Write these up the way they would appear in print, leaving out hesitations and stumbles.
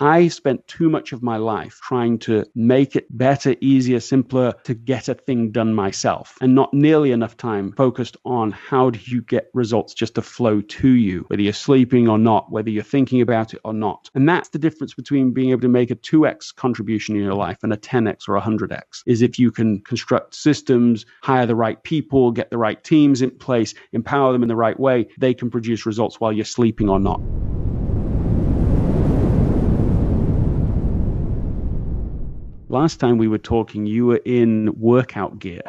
I spent too much of my life trying to make it better, easier, simpler to get a thing done myself, and not nearly enough time focused on how do you get results just to flow to you, whether you're sleeping or not, whether you're thinking about it or not. And that's the difference between being able to make a 2x contribution in your life and a 10x or a 100x, is if you can construct systems, hire the right people, get the right teams in place, empower them in the right way, they can produce results while you're sleeping or not. Last time we were talking, you were in workout gear.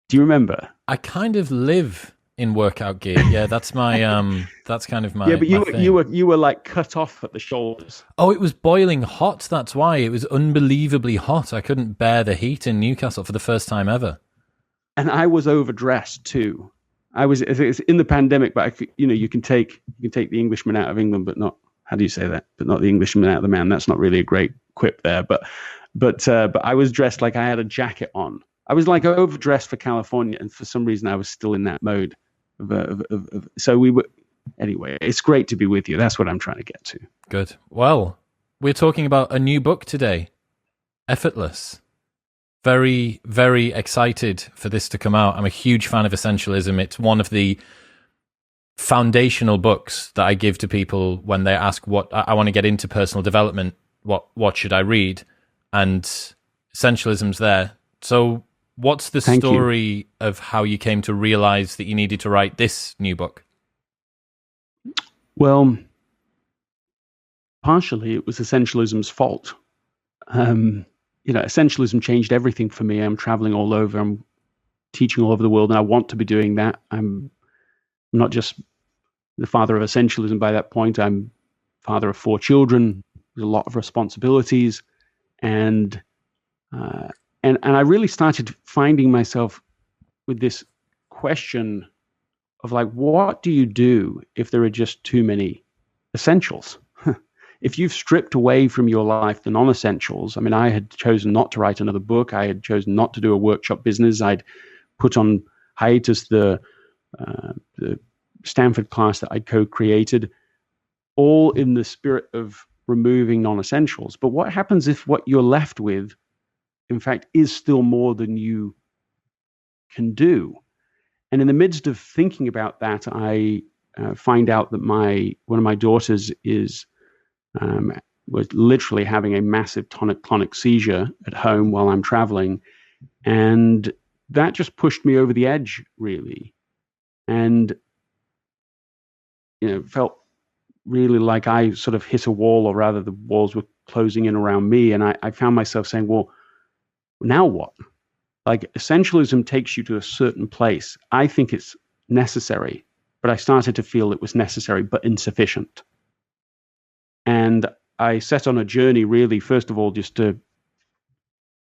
Do you remember? I kind of live in workout gear. Yeah, that's my that's kind of my. Yeah, but you were like cut off at the shoulders. Oh, it was boiling hot. That's why it was unbelievably hot. I couldn't bear the heat in Newcastle for the first time ever. And I was overdressed too. It's in the pandemic, but you can take the Englishman out of England, but not, how do you say that? But not the Englishman out of the man. That's not really a great quip there, but I was dressed like I had a jacket on. I was like overdressed for California, and for some reason I was still in that mode. So we were. Anyway, it's great to be with you. That's what I'm trying to get to. Good. Well, we're talking about a new book today, Effortless. Very, very excited for this to come out. I'm a huge fan of Essentialism. It's one of the foundational books that I give to people when they ask what I want to get into personal development. What should I read? And Essentialism's there. So what's the story of how you came to realize that you needed to write this new book? Well, partially it was Essentialism's fault. Essentialism changed everything for me. I'm traveling all over. I'm teaching all over the world, and I want to be doing that. I'm not just the father of Essentialism by that point. I'm father of 4 children. There's a lot of responsibilities. And I really started finding myself with this question of like, what do you do if there are just too many essentials? If you've stripped away from your life the non-essentials, I mean, I had chosen not to write another book. I had chosen not to do a workshop business. I'd put on hiatus the Stanford class that I'd co-created, all in the spirit of removing non-essentials. But what happens if what you're left with, in fact, is still more than you can do? And in the midst of thinking about that, I find out that one of my daughters was literally having a massive tonic-clonic seizure at home while I'm traveling. And that just pushed me over the edge, really. And, felt really like I sort of hit a wall, or rather the walls were closing in around me. And I found myself saying, well, now what? Like, essentialism takes you to a certain place. I think it's necessary, but I started to feel it was necessary but insufficient. And I set on a journey, really, first of all, just to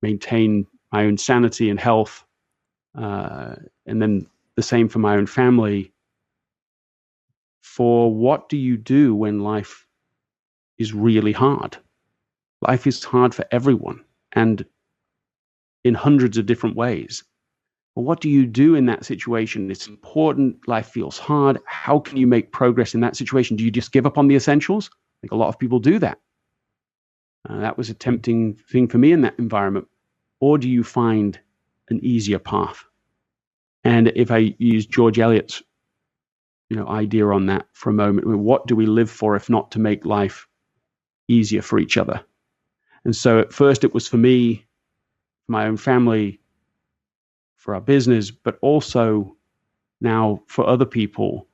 maintain my own sanity and health, and then the same for my own family. For what do you do when life is really hard? Life is hard for everyone, and in hundreds of different ways. But what do you do in that situation? It's important. Life feels hard. How can you make progress in that situation? Do you just give up on the essentials? I think a lot of people do that. That was a tempting thing for me in that environment. Or do you find an easier path? And if I use George Eliot's idea on that for a moment, what do we live for if not to make life easier for each other? And so at first it was for me, my own family, for our business, but also now for other people.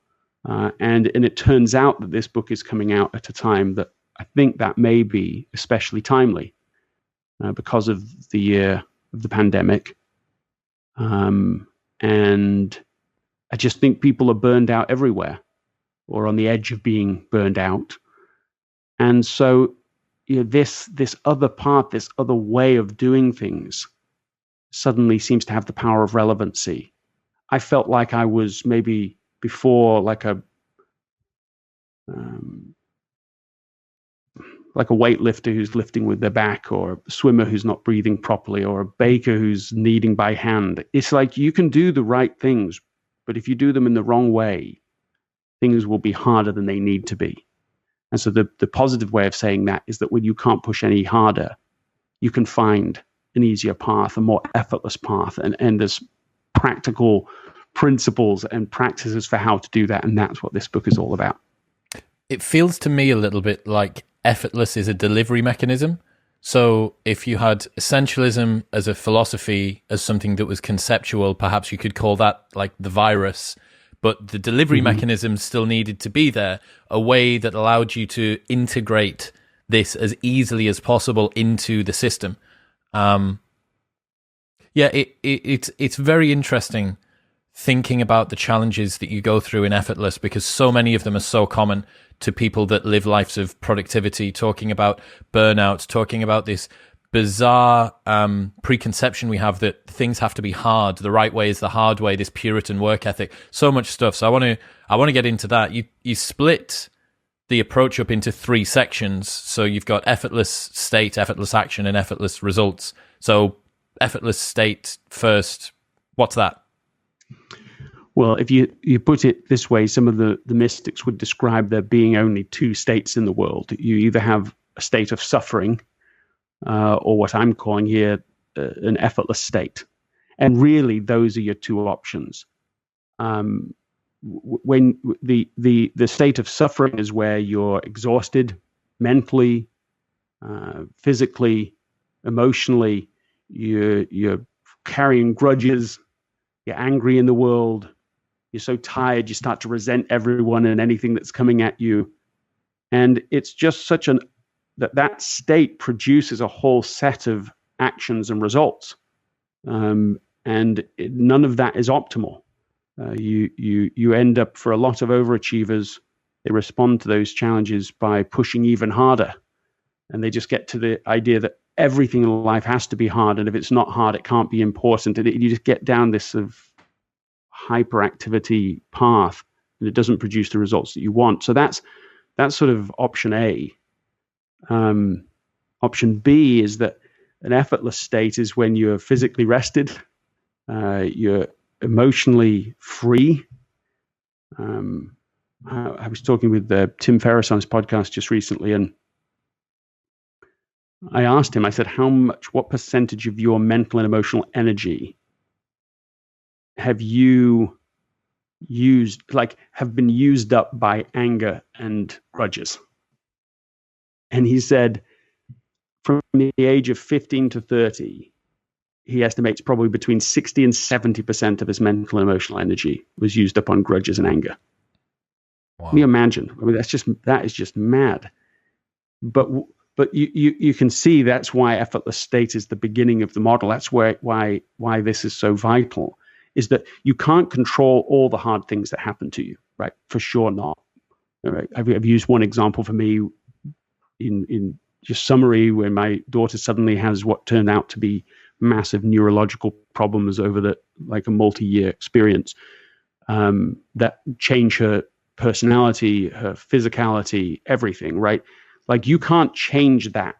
And it turns out that this book is coming out at a time that I think that may be especially timely because of the year of the pandemic. And I just think people are burned out everywhere, or on the edge of being burned out. And so this other path, this other way of doing things suddenly seems to have the power of relevancy. I felt like I was maybe before like a weightlifter who's lifting with their back, or a swimmer who's not breathing properly, or a baker who's kneading by hand. It's like you can do the right things, but if you do them in the wrong way, things will be harder than they need to be. And so the positive way of saying that is that when you can't push any harder, you can find an easier path, a more effortless path. And there's practical principles and practices for how to do that. And that's what this book is all about. It feels to me a little bit like effortless is a delivery mechanism. So if you had essentialism as a philosophy, as something that was conceptual, perhaps you could call that like the virus, but the delivery mechanism still needed to be there, a way that allowed you to integrate this as easily as possible into the system. It's very interesting thinking about the challenges that you go through in Effortless, because so many of them are so common to people that live lives of productivity, talking about burnout, talking about this bizarre preconception we have that things have to be hard. The right way is the hard way, this Puritan work ethic, so much stuff. So I want to get into that. You split the approach up into 3 sections. So you've got effortless state, effortless action, and effortless results. So effortless state first, what's that? Well, if you put it this way, some of the mystics would describe there being only 2 states in the world. You either have a state of suffering, or what I'm calling here an effortless state. And really, those are your 2 options. When the state of suffering is where you're exhausted mentally, physically, emotionally, you're carrying grudges, you're angry in the world, you're so tired, you start to resent everyone and anything that's coming at you. And it's just such that state produces a whole set of actions and results. None of that is optimal. You end up, for a lot of overachievers, they respond to those challenges by pushing even harder. And they just get to the idea that everything in life has to be hard. And if it's not hard, it can't be important. And you just get down this sort of hyperactivity path, and it doesn't produce the results that you want. So that's sort of option A. Option B is that an effortless state is when you're physically rested, you're emotionally free. I was talking with Tim Ferriss on his podcast just recently, and I asked him, I said, what percentage of your mental and emotional energy have you have been used up by anger and grudges? And he said, from the age of 15 to 30, he estimates probably between 60 and 70% of his mental and emotional energy was used up on grudges and anger. Wow. Can you imagine? I mean, that is just mad. But you can see that's why effortless state is the beginning of the model. That's why this is so vital, is that you can't control all the hard things that happen to you, right? For sure not. All right. I've used one example for me in just summary, when my daughter suddenly has what turned out to be massive neurological problems over a multi-year experience that change her personality, her physicality, everything, right? Like, you can't change that.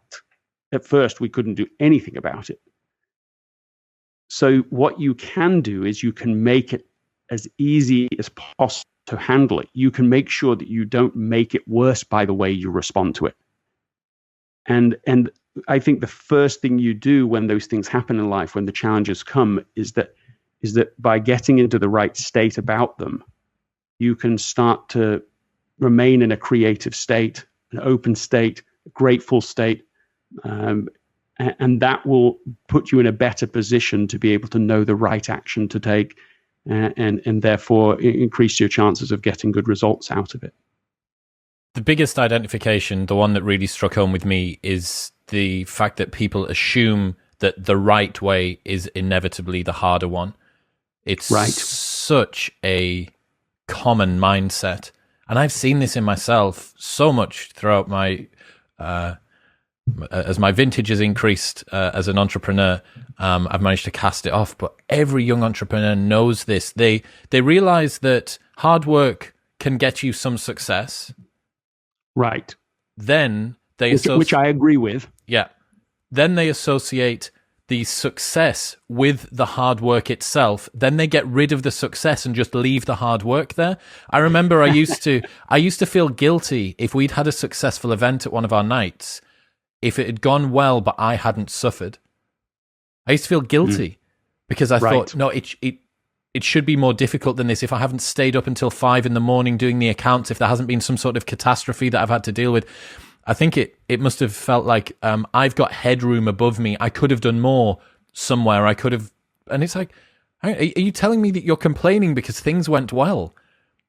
At first, we couldn't do anything about it. So what you can do is you can make it as easy as possible to handle it. You can make sure that you don't make it worse by the way you respond to it. And I think the first thing you do when those things happen in life, when the challenges come, is that by getting into the right state about them, you can start to remain in a creative state, an open state, a grateful state, and that will put you in a better position to be able to know the right action to take, and therefore increase your chances of getting good results out of it. The biggest identification, the one that really struck home with me, is the fact that people assume that the right way is inevitably the harder one. It's right. Such a common mindset. And I've seen this in myself so much throughout my, as my vintage has increased as an entrepreneur, I've managed to cast it off. But every young entrepreneur knows this. They realize that hard work can get you some success. Right. Then they which I agree with. Yeah. Then they associate the success with the hard work itself, then they get rid of the success and just leave the hard work there. I remember I used to feel guilty if we'd had a successful event at one of our nights, if it had gone well but I hadn't suffered. I used to feel guilty because I thought, no, it should be more difficult than this. If I haven't stayed up until 5 a.m. doing the accounts, if there hasn't been some sort of catastrophe that I've had to deal with, I think it must have felt like I've got headroom above me. I could have done more somewhere. I could have, and it's like, are you telling me that you're complaining because things went well?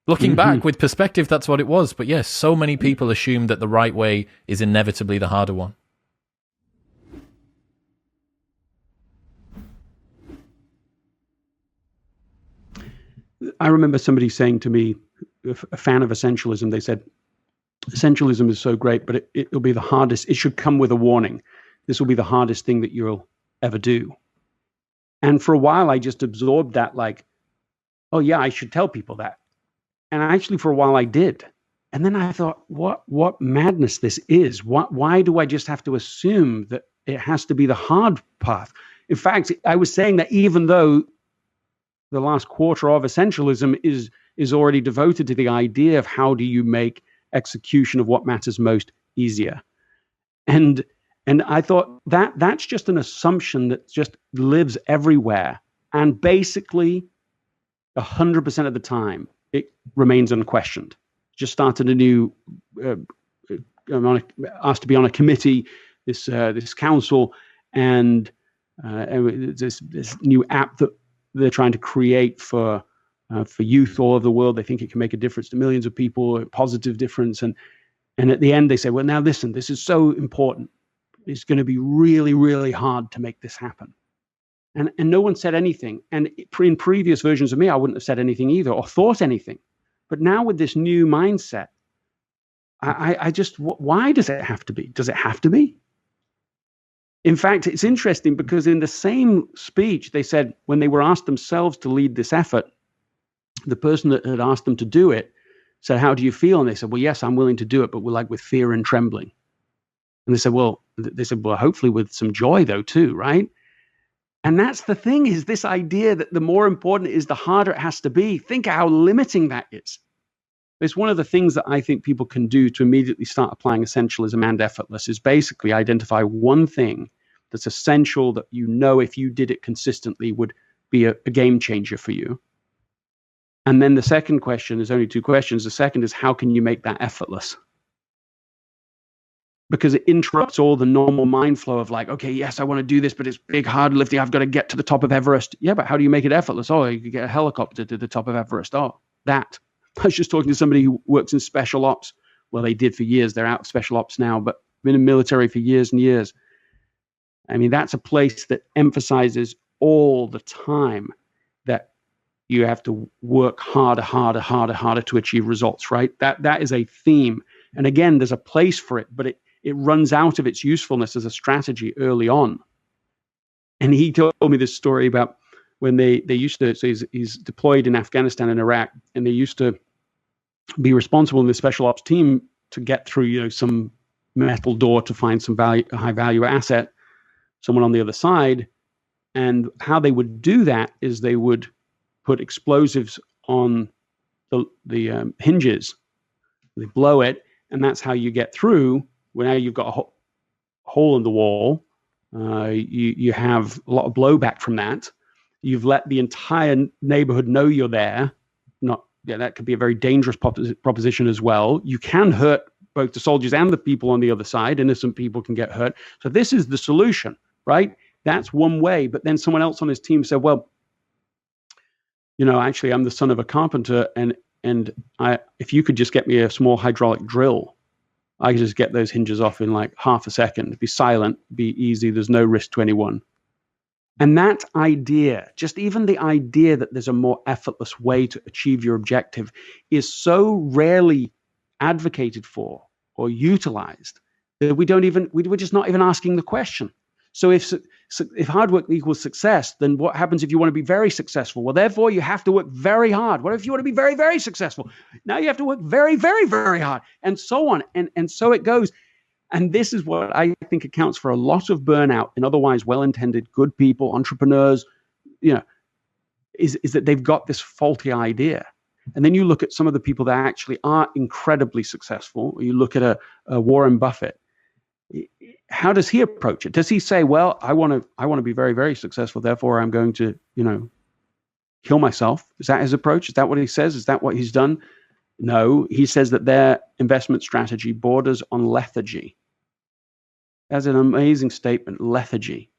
Looking back with perspective, that's what it was. But yes, so many people assume that the right way is inevitably the harder one. I remember somebody saying to me, a fan of Essentialism, they said, Essentialism is so great, but it'll be the hardest. It should come with a warning. This will be the hardest thing that you'll ever do. And for a while, I just absorbed that like, oh yeah, I should tell people that. And actually for a while I did. And then I thought, what madness this is. Why do I just have to assume that it has to be the hard path? In fact, I was saying that even though the last quarter of Essentialism is already devoted to the idea of how do you make execution of what matters most easier. And I thought that's just an assumption that just lives everywhere. And basically 100% of the time, it remains unquestioned. Just started a new, I'm asked to be on a committee, this council, and this new app that they're trying to create for youth all over the world. They think it can make a difference to millions of people, a positive difference. And at the end, they say, well, now listen, this is so important. It's going to be really, really hard to make this happen. And no one said anything. And in previous versions of me, I wouldn't have said anything either or thought anything. But now with this new mindset, I just, why does it have to be? Does it have to be? In fact, it's interesting because in the same speech, they said when they were asked themselves to lead this effort, the person that had asked them to do it said, how do you feel? And they said, well, yes, I'm willing to do it, but we're like with fear and trembling. And they said, well, hopefully with some joy though too, right? And that's the thing, is this idea that the more important it is, the harder it has to be. Think how limiting that is. It's one of the things that I think people can do to immediately start applying Essentialism and Effortless is basically identify one thing that's essential that you know if you did it consistently would be a game changer for you. And then the second question, there's only two questions. The second is, how can you make that effortless? Because it interrupts all the normal mind flow of like, okay, yes, I want to do this, but it's big, hard lifting. I've got to get to the top of Everest. Yeah, but how do you make it effortless? Oh, you could get a helicopter to the top of Everest. Oh, that. I was just talking to somebody who works in special ops. Well, they did for years. They're out of special ops now, but been in the military for years and years. I mean, that's a place that emphasizes all the time that you have to work harder to achieve results, right? That is a theme. And again, there's a place for it, but it runs out of its usefulness as a strategy early on. And he told me this story about when they used to, so he's deployed in Afghanistan and Iraq, and they used to be responsible in the special ops team to get through, some metal door to find some high value asset, someone on the other side. And how they would do that is they would put explosives on the hinges. They blow it, and that's how you get through. Well, now you've got a hole in the wall. You have a lot of blowback from that. You've let the entire neighborhood know you're there. That could be a very dangerous proposition as well. You can hurt both the soldiers and the people on the other side. Innocent people can get hurt. So this is the solution, right? That's one way. But then someone else on his team said, well, actually, I'm the son of a carpenter, and if you could just get me a small hydraulic drill, I could just get those hinges off in like half a second. Be silent, be easy. There's no risk to anyone. And that idea, just even the idea that there's a more effortless way to achieve your objective, is so rarely advocated for or utilized that we're just not even asking the question. So if hard work equals success, then what happens if you want to be very successful? Well, therefore, you have to work very hard. What if you want to be very, very successful? Now you have to work very, very, very hard, and so on. And so it goes. And this is what I think accounts for a lot of burnout in otherwise well-intended, good people, entrepreneurs, is that they've got this faulty idea. And then you look at some of the people that actually are incredibly successful. Or you look at a Warren Buffett. How does he approach it? Does he say, well, I want to be very, very successful, therefore I'm going to, kill myself? Is that his approach? Is that what he says? Is that what he's done? No, he says that their investment strategy borders on lethargy. That's an amazing statement, lethargy.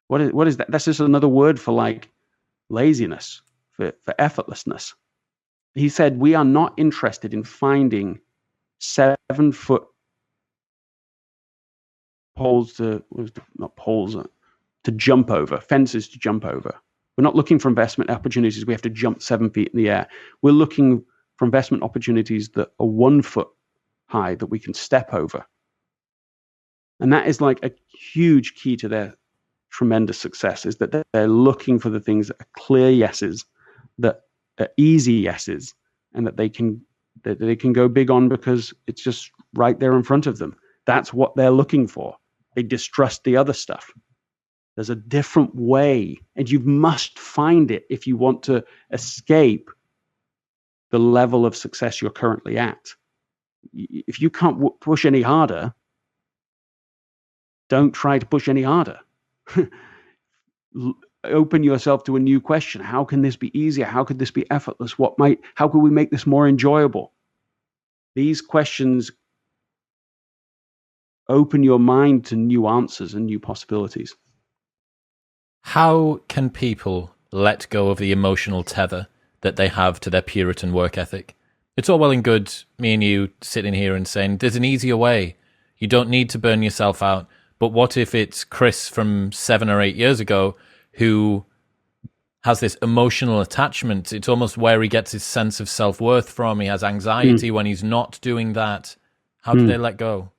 What is that? That's just another word for like laziness, for effortlessness. He said, we are not interested in finding 7-foot poles to jump over, fences to jump over. We're not looking for investment opportunities we have to jump 7 feet in the air. We're looking for investment opportunities that are 1 foot high that we can step over. And that is like a huge key to their tremendous success, is that they're looking for the things that are clear yeses, that are easy yeses, and that they can go big on because it's just right there in front of them. That's what they're looking for. They distrust the other stuff. There's a different way, and you must find it if you want to escape the level of success you're currently at. If you can't push any harder, don't try to push any harder. Open yourself to a new question. How can this be easier? How could this be effortless? How could we make this more enjoyable? These questions open your mind to new answers and new possibilities. How can people let go of the emotional tether that they have to their Puritan work ethic? It's all well and good, me and you sitting here and saying, there's an easier way. You don't need to burn yourself out. But what if it's Chris from 7 or 8 years ago who has this emotional attachment? It's almost where he gets his sense of self-worth from. He has anxiety when he's not doing that. How do they let go?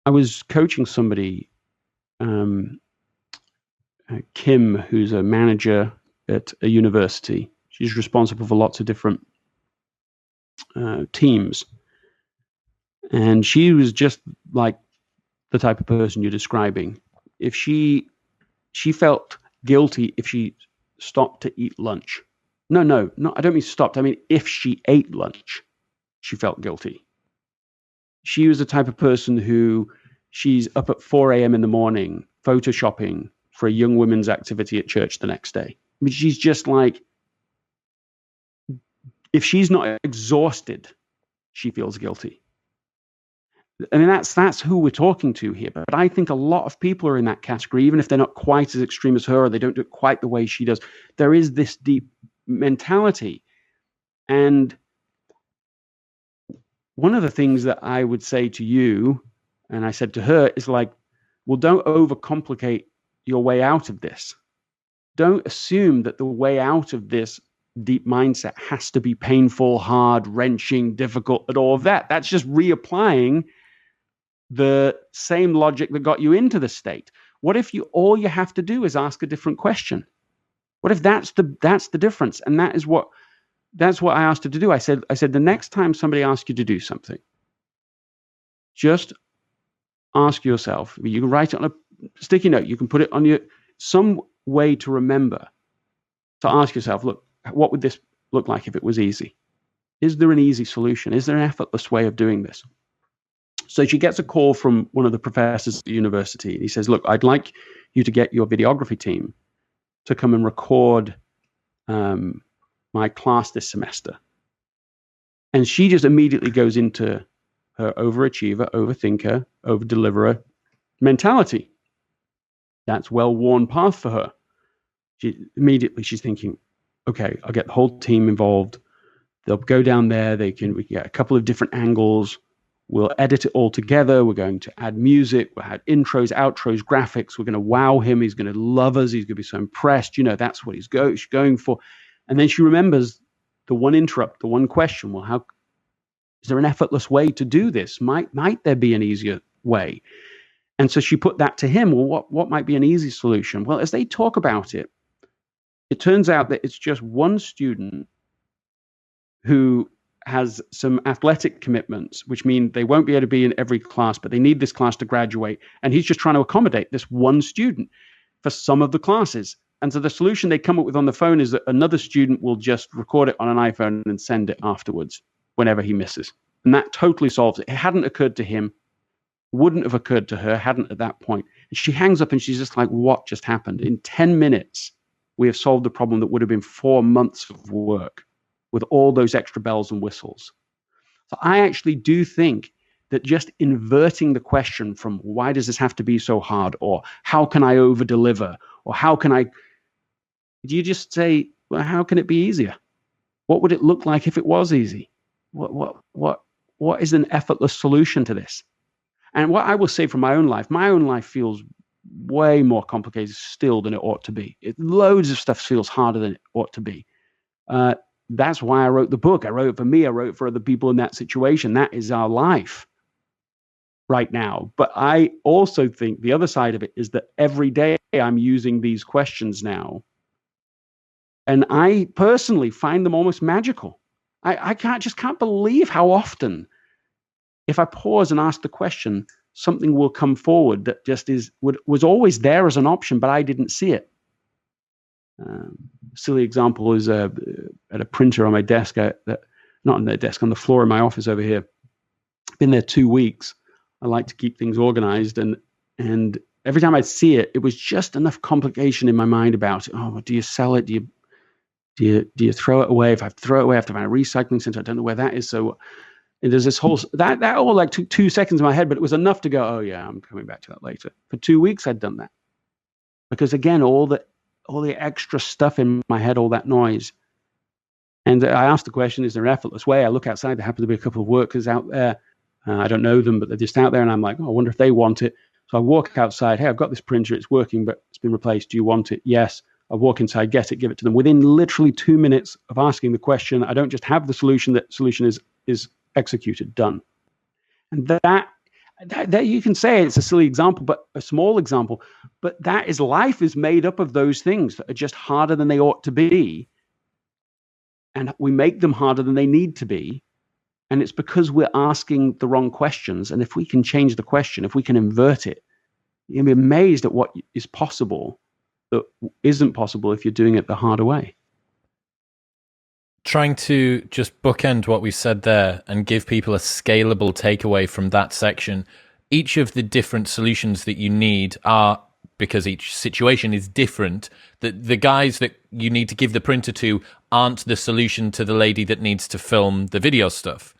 I was coaching somebody, Kim, who's a manager at a university. She's responsible for lots of different teams. And she was just like the type of person you're describing. If she felt guilty if she stopped to eat lunch. No, I don't mean stopped. I mean, if she ate lunch, she felt guilty. She was the type of person who she's up at 4 a.m. in the morning, photoshopping for a young women's activity at church the next day. I mean, she's just like, if she's not exhausted, she feels guilty. I mean, that's who we're talking to here. But I think a lot of people are in that category, even if they're not quite as extreme as her, or they don't do it quite the way she does. There is this deep mentality. And one of the things that I would say to you, and I said to her, is like, well, don't overcomplicate your way out of this. Don't assume that the way out of this deep mindset has to be painful, hard, wrenching, difficult, and all of that. That's just reapplying the same logic that got you into the state. What if all you have to do is ask a different question? What if that's the difference? And that's what I asked her to do. I said the next time somebody asks you to do something, just ask yourself. You can write it on a sticky note. You can put it on some way to remember, to ask yourself, look, what would this look like if it was easy? Is there an easy solution? Is there an effortless way of doing this? So she gets a call from one of the professors at the university. And he says, look, I'd like you to get your videography team to come and record my class this semester. And she just immediately goes into her overachiever, overthinker, overdeliverer mentality. That's well-worn path for her. She's thinking, okay, I'll get the whole team involved. They'll go down there. We can get a couple of different angles. We'll edit it all together. We're going to add music. We'll add intros, outros, graphics. We're going to wow him. He's going to love us. He's going to be so impressed. That's what she's going for. And then she remembers the one interrupt, the one question. Well, how is there an effortless way to do this? Might there be an easier way? And so she put that to him. Well, what might be an easy solution? Well, as they talk about it, it turns out that it's just one student who has some athletic commitments, which mean they won't be able to be in every class, but they need this class to graduate. And he's just trying to accommodate this one student for some of the classes. And so the solution they come up with on the phone is that another student will just record it on an iPhone and send it afterwards whenever he misses. And that totally solves it. It hadn't occurred to him, wouldn't have occurred to her, hadn't at that point. And she hangs up and she's just like, what just happened? In 10 minutes, we have solved the problem that would have been 4 months of work with all those extra bells and whistles. So I actually do think that just inverting the question from why does this have to be so hard, or how can I over deliver, or how can I, you just say, well, how can it be easier? What would it look like if it was easy? What is an effortless solution to this? And what I will say from my own life feels way more complicated still than it ought to be. Loads of stuff feels harder than it ought to be. That's why I wrote the book. I wrote it for me. I wrote it for other people in that situation. That is our life right now. But I also think the other side of it is that every day I'm using these questions now. And I personally find them almost magical. I can't believe how often, if I pause and ask the question, something will come forward that just was always there as an option, but I didn't see it. Silly example is at a printer on my desk, not on the desk, on the floor in my office over here. Been there 2 weeks. I like to keep things organized, and every time I'd see it, it was just enough complication in my mind about it. Oh, do you sell it? Do you throw it away? If I throw it away, I have to find a recycling center. I don't know where that is. So there's this whole that all like took 2 seconds in my head, but it was enough to go, oh yeah, I'm coming back to that later. For 2 weeks, I'd done that because again, all the extra stuff in my head, all that noise. And I asked the question, is there an effortless way? I look outside, there happen to be a couple of workers out there. I don't know them, but they're just out there. And I'm like, oh, I wonder if they want it. So I walk outside. Hey, I've got this printer. It's working, but it's been replaced. Do you want it? Yes. I walk inside, get it, give it to them. Within literally 2 minutes of asking the question, I don't just have the solution. That solution is executed, done. And that you can say it's a silly example, but a small example. But that is life is made up of those things that are just harder than they ought to be. And we make them harder than they need to be. And it's because we're asking the wrong questions. And if we can change the question, if we can invert it, you'll be amazed at what is possible that isn't possible if you're doing it the harder way. Trying to just bookend what we said there and give people a scalable takeaway from that section. Each of the different solutions that you need are, because each situation is different, the guys that you need to give the printer to aren't the solution to the lady that needs to film the video stuff.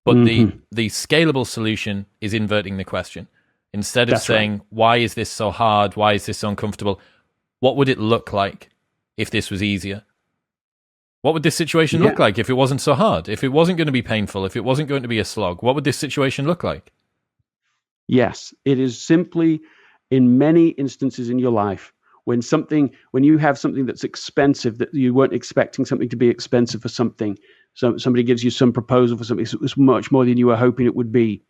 But the scalable solution is inverting the question. Instead of saying, why is this so hard? Why is this so uncomfortable? What would it look like if this was easier? What would this situation look like if it wasn't so hard? If it wasn't going to be painful, if it wasn't going to be a slog, what would this situation look like? Yes, it is simply, in many instances in your life, when you have something that's expensive that you weren't expecting something to be expensive for something, so somebody gives you some proposal for something that was much more than you were hoping it would be,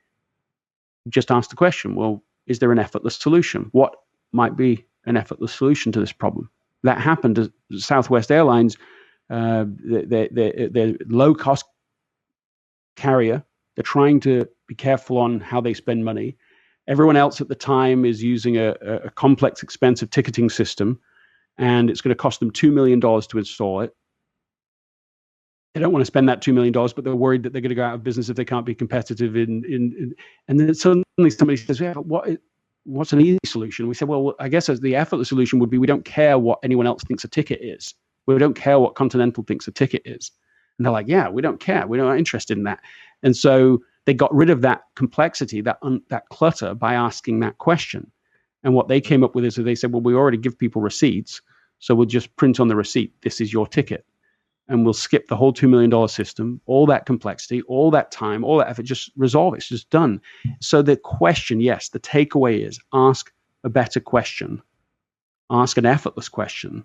just ask the question, well, is there an effortless solution? What might be an effortless solution to this problem? That happened to Southwest Airlines. They're low-cost carrier. They're trying to be careful on how they spend money. Everyone else at the time is using a complex, expensive ticketing system, and it's going to cost them $2 million to install it. They don't want to spend that $2 million, but they're worried that they're going to go out of business if they can't be competitive in and then suddenly somebody says, yeah, what's an easy solution? We said, well, I guess as the effortless solution would be, we don't care what anyone else thinks a ticket is. We don't care what Continental thinks a ticket is. And they're like, yeah, we don't care. We're not interested in that. And so they got rid of that complexity, that clutter by asking that question. And what they came up with is they said, well, we already give people receipts, so we'll just print on the receipt, this is your ticket. And we'll skip the whole $2 million system, all that complexity, all that time, all that effort, just resolve it. It's just done. So the question, yes, the takeaway is ask a better question, ask an effortless question,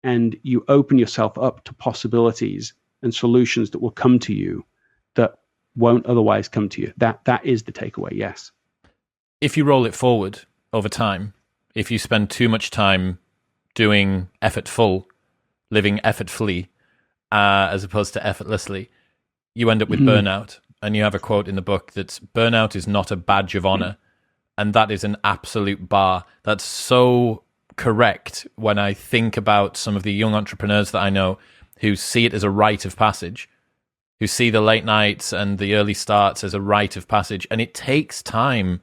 and you open yourself up to possibilities and solutions that will come to you that won't otherwise come to you. That is the takeaway, yes. If you roll it forward over time, if you spend too much time doing effortful, living effortfully, as opposed to effortlessly, you end up with burnout. And you have a quote in the book that's, burnout is not a badge of honor. And that is an absolute bar. That's so correct when I think about some of the young entrepreneurs that I know who see it as a rite of passage, who see the late nights and the early starts as a rite of passage. And it takes time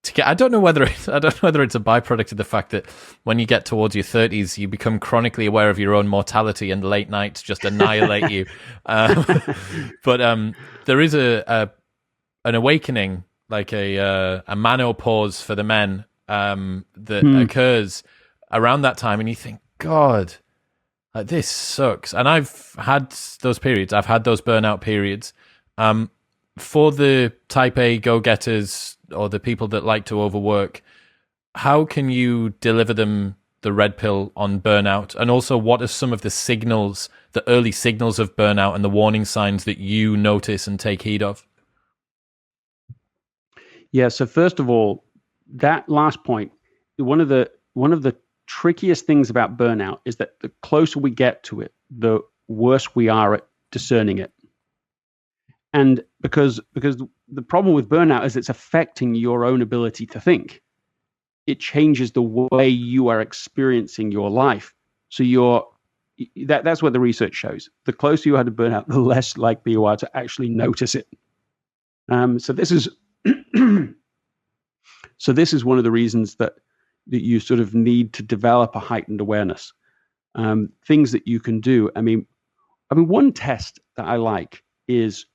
to get, I don't know whether it's a byproduct of the fact that when you get towards your 30s, you become chronically aware of your own mortality and late nights just annihilate you. But there is an awakening, like a menopause for the men that occurs around that time, and you think, God, like, this sucks. And I've had those periods. I've had those burnout periods. For the type A go-getters or the people that like to overwork, how can you deliver them the red pill on burnout? And also, what are some of the signals, the early signals of burnout and the warning signs that you notice and take heed of? Yeah, so first of all, that last point, one of the trickiest things about burnout is that the closer we get to it, the worse we are at discerning it. And because the problem with burnout is it's affecting your own ability to think. It changes the way you are experiencing your life. So that's what the research shows. The closer you are to burnout, the less likely you are to actually notice it. So this is one of the reasons that you sort of need to develop a heightened awareness. Things that you can do. I mean, one test that I like is,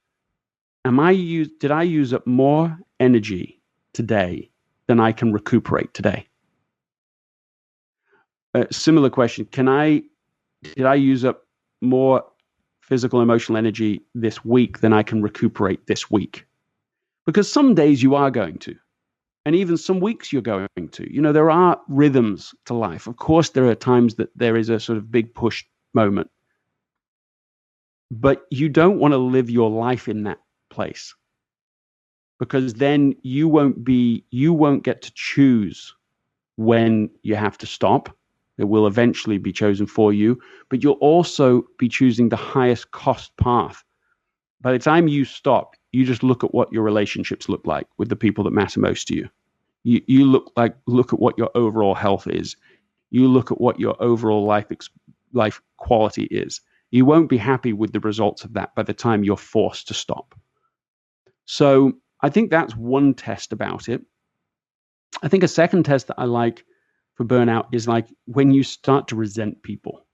did I use up more energy today than I can recuperate today? Similar question. Did I use up more physical, emotional energy this week than I can recuperate this week? Because some days you are going to, and even some weeks you're going to. There are rhythms to life. Of course, there are times that there is a sort of big push moment, but you don't want to live your life in that place, because then you won't get to choose when you have to stop. It will eventually be chosen for you, but you'll also be choosing the highest cost path. By the time you stop, you just look at what your relationships look like with the people that matter most to you. You look at what your overall health is. You look at what your overall life quality is. You won't be happy with the results of that by the time you're forced to stop. So I think that's one test about it. I think a second test that I like for burnout is like when you start to resent people.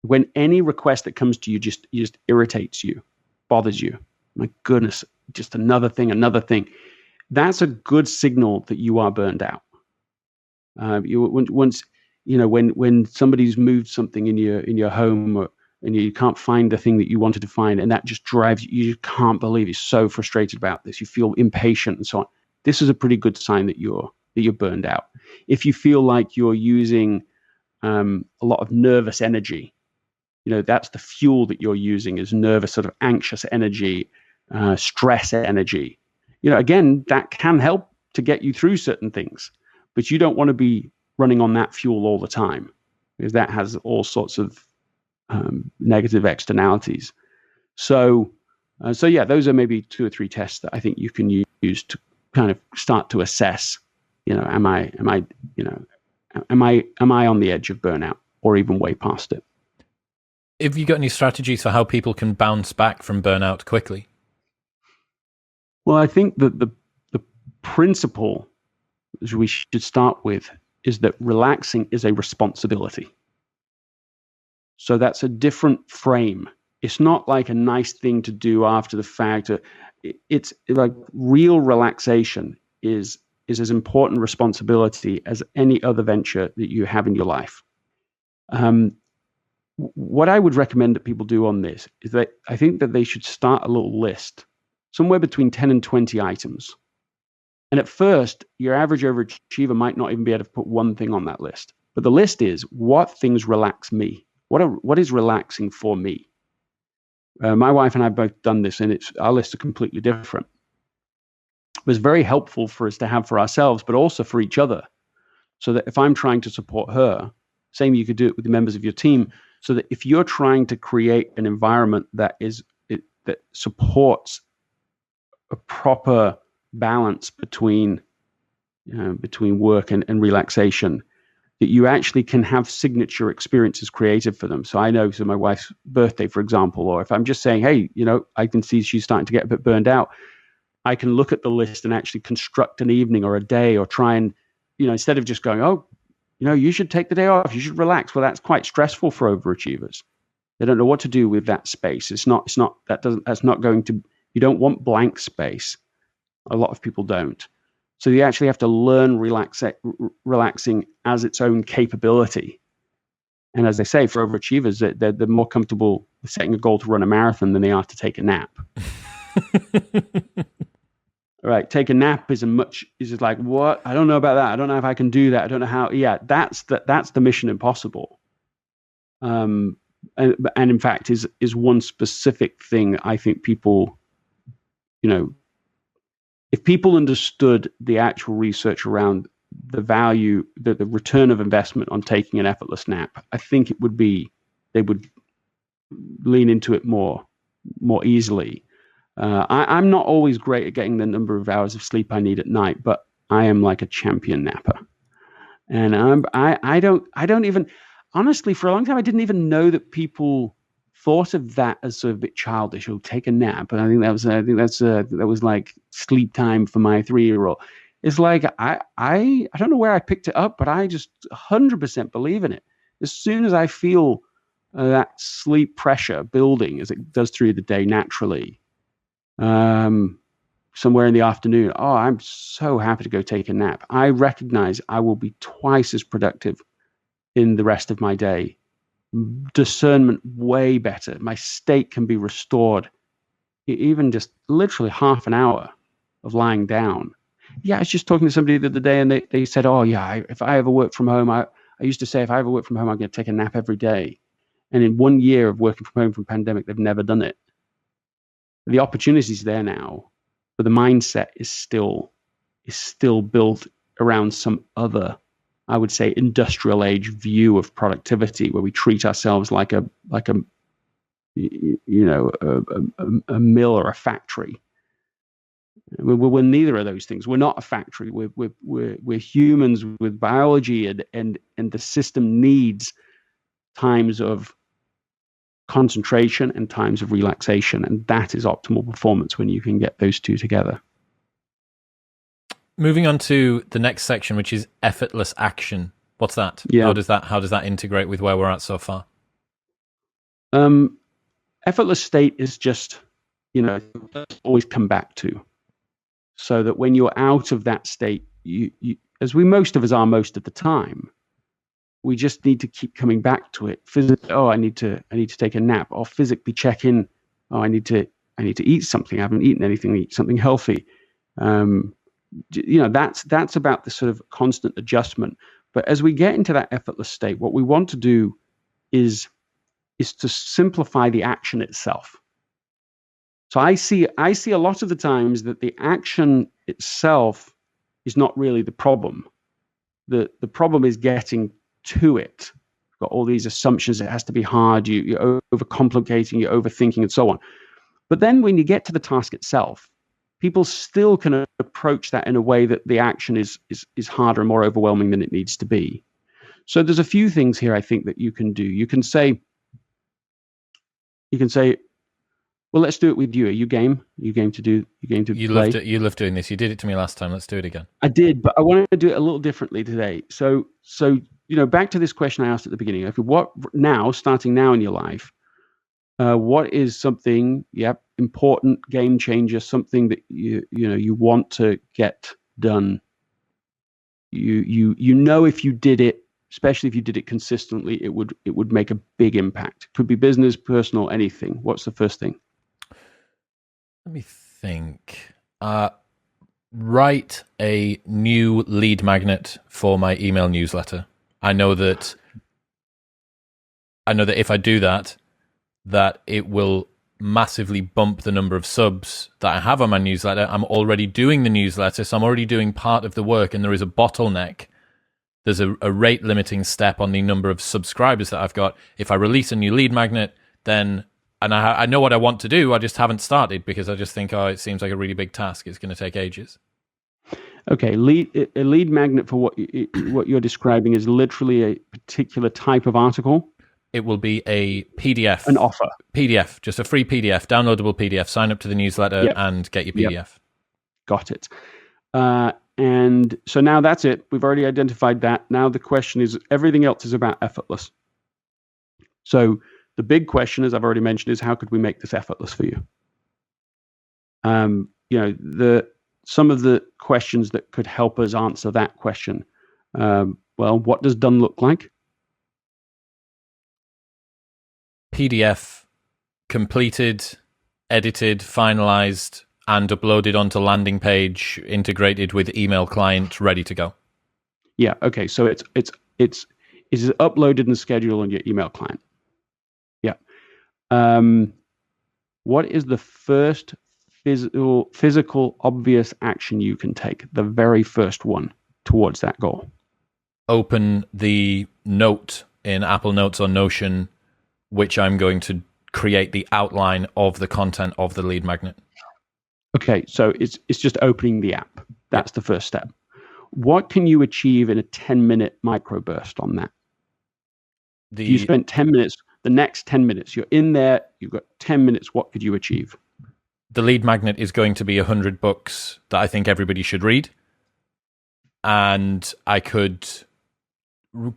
When any request that comes to you just irritates you, bothers you. My goodness, just another thing. That's a good signal that you are burned out. When somebody's moved something in your home, and you can't find the thing that you wanted to find, and that just drives you. You can't believe you're so frustrated about this. You feel impatient and so on. This is a pretty good sign that you're burned out. If you feel like you're using a lot of nervous energy, that's the fuel that you're using, is nervous, sort of anxious energy, stress energy. Again, that can help to get you through certain things, but you don't want to be running on that fuel all the time, because that has all sorts of negative externalities. So yeah, those are maybe 2 or 3 tests that I think you can use to kind of start to assess, am I on the edge of burnout, or even way past it? Have you got any strategies for how people can bounce back from burnout quickly? Well, I think that the principle we should start with is that relaxing is a responsibility. So that's a different frame. It's not like a nice thing to do after the fact. It's like real relaxation is as important responsibility as any other venture that you have in your life. What I would recommend that people do on this is that I think that they should start a little list, somewhere between 10 and 20 items. And at first, your average overachiever might not even be able to put one thing on that list. But the list is, what things relax me? What is relaxing for me? My wife and I have both done this, and our lists are completely different. It was very helpful for us to have for ourselves, but also for each other. So that if I'm trying to support her, same you could do it with the members of your team, so that if you're trying to create an environment that is that supports a proper balance between work and relaxation, that you actually can have signature experiences created for them. So I know, so my wife's birthday, for example, or if I'm just saying, hey, I can see she's starting to get a bit burned out, I can look at the list and actually construct an evening or a day, or try and, instead of just going, oh, you should take the day off, you should relax. Well, that's quite stressful for overachievers. They don't know what to do with that space. That's not going to, you don't want blank space. A lot of people don't. So you actually have to learn relaxing as its own capability. And as they say, for overachievers, they're more comfortable setting a goal to run a marathon than they are to take a nap. Right, take a nap is like, what? I don't know about that. I don't know if I can do that. I don't know how. Yeah, that's the mission impossible. And in fact is one specific thing I think people, if people understood the actual research around the value, the return of investment on taking an effortless nap, I think they would lean into it more easily. I'm not always great at getting the number of hours of sleep I need at night, but I am like a champion napper. And I don't even, honestly, for a long time, I didn't even know that people thought of that as sort of a bit childish. Or take a nap, and I think that was like sleep time for my 3-year-old. It's like I don't know where I picked it up, but I just 100% believe in it. As soon as I feel that sleep pressure building, as it does through the day naturally, somewhere in the afternoon, I'm so happy to go take a nap. I recognize I will be twice as productive in the rest of my day. Discernment way better. My state can be restored. Even just literally half an hour of lying down. Yeah, I was just talking to somebody the other day, and they said, if I ever work from home, I used to say, if I ever work from home, I'm going to take a nap every day. And in 1 year of working from home from pandemic, they've never done it. The opportunity's there now, but the mindset is still built around some other, I would say, industrial age view of productivity, where we treat ourselves like a mill or a factory. We're neither of those things. We're not a factory. We're humans with biology, and the system needs times of concentration and times of relaxation, and that is optimal performance when you can get those two together. Moving on to the next section, which is effortless action. What's that? Yeah. How does that integrate with where we're at so far? Effortless state is just, always come back to, so that when you're out of that state, you as most of us are most of the time, we just need to keep coming back to it. Physically, I need to take a nap, or physically check in. I need to eat something. I haven't eaten anything. Eat something healthy. That's about the sort of constant adjustment. But as we get into that effortless state, what we want to do is to simplify the action itself. So I see a lot of the times that the action itself is not really the problem. The problem is getting to it. You've got all these assumptions. It has to be hard. You're overcomplicating, you're overthinking, and so on. But then when you get to the task itself, people still can approach that in a way that the action is harder and more overwhelming than it needs to be. So there's a few things here I think that you can do. You can say, well, let's do it with you. Are you game? Are you game to do? You game to play? You love doing this. You did it to me last time. Let's do it again. I did, but I wanted to do it a little differently today. So back to this question I asked at the beginning. Okay, starting now in your life, what is something, important, game changer, something that you want to get done? If you did it, especially if you did it consistently, it would make a big impact. Could be business, personal, anything. What's the first thing? Let me think. Write a new lead magnet for my email newsletter. I know that if I do that it will massively bump the number of subs that I have on my newsletter. I'm already doing the newsletter, so I'm already doing part of the work, and there is a bottleneck. There's a rate limiting step on the number of subscribers that I've got. If I release a new lead magnet, then and I know what I want to do. I just haven't started because I just think, it seems like a really big task. It's going to take ages. Okay, a lead magnet for what you're describing is literally a particular type of article. It will be a PDF. An offer. PDF, just a free PDF, downloadable PDF. Sign up to the newsletter and get your PDF. Yep. Got it. And so now that's it. We've already identified that. Now the question is, everything else is about effortless. So the big question, as I've already mentioned, is how could we make this effortless for you? Some of the questions that could help us answer that question. Well, what does done look like? PDF completed, edited, finalized, and uploaded onto landing page, integrated with email client, ready to go. Yeah. Okay. So it's uploaded and scheduled on your email client. Yeah. What is the first physical obvious action you can take? The very first one towards that goal. Open the note in Apple Notes or Notion, which I'm going to create the outline of the content of the lead magnet. Okay, so it's just opening the app. That's the first step. What can you achieve in a 10-minute microburst on that? If you spent 10 minutes, the next 10 minutes, you're in there, you've got 10 minutes, what could you achieve? The lead magnet is going to be 100 books that I think everybody should read. And I could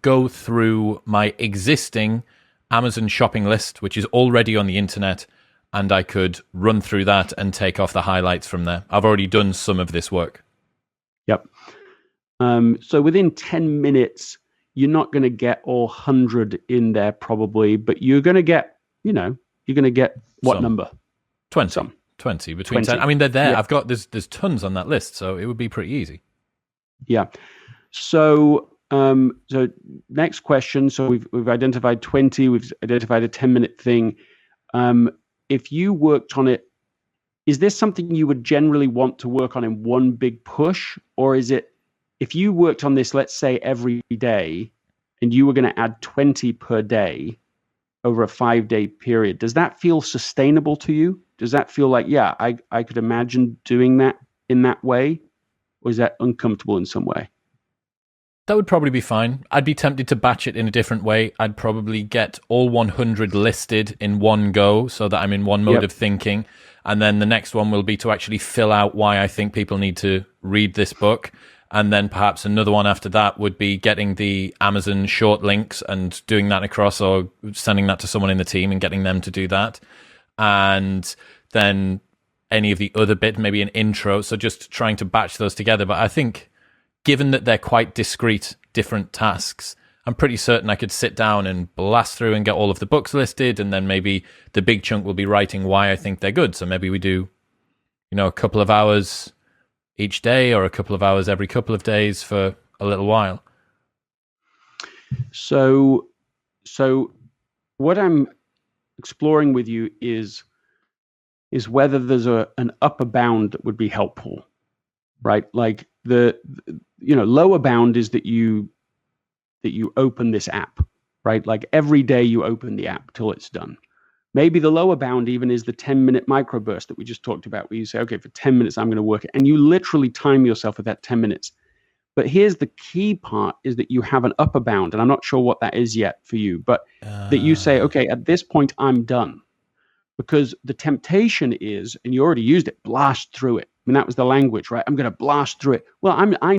go through my existing Amazon shopping list, which is already on the internet, and I could run through that and take off the highlights from there. I've already done some of this work. Yep. So within 10 minutes, you're not going to get all 100 in there probably, but you're going to get, what number? 20. Some. 20 between 10. I mean, they're there. Yeah. There's tons on that list, so it would be pretty easy. Yeah. So next question. So we've identified 20. We've identified a 10-minute thing. If you worked on it, is this something you would generally want to work on in one big push, or is it if you worked on this, let's say every day, and you were going to add 20 per day over a 5-day period? Does that feel sustainable to you? Does that feel like, I could imagine doing that in that way? Or is that uncomfortable in some way? That would probably be fine. I'd be tempted to batch it in a different way. I'd probably get all 100 listed in one go so that I'm in one mode of thinking. And then the next one will be to actually fill out why I think people need to read this book. And then perhaps another one after that would be getting the Amazon short links and doing that across, or sending that to someone in the team and getting them to do that. And then any of the other bit, maybe an intro. So just trying to batch those together. But I think given that they're quite discrete, different tasks, I'm pretty certain I could sit down and blast through and get all of the books listed. And then maybe the big chunk will be writing why I think they're good. So maybe we do, a couple of hours each day or a couple of hours every couple of days for a little while. So what I'm exploring with you is whether there's an upper bound that would be helpful, right? Like the lower bound is that you open this app, right? Like every day you open the app till it's done. Maybe the lower bound even is the 10-minute microburst that we just talked about, where you say, okay, for 10 minutes, I'm going to work it. And you literally time yourself with that 10 minutes. But here's the key part, is that you have an upper bound. And I'm not sure what that is yet for you, but that you say, okay, at this point, I'm done. Because the temptation is, and you already used it, blast through it. I mean, that was the language, right? I'm going to blast through it. Well, I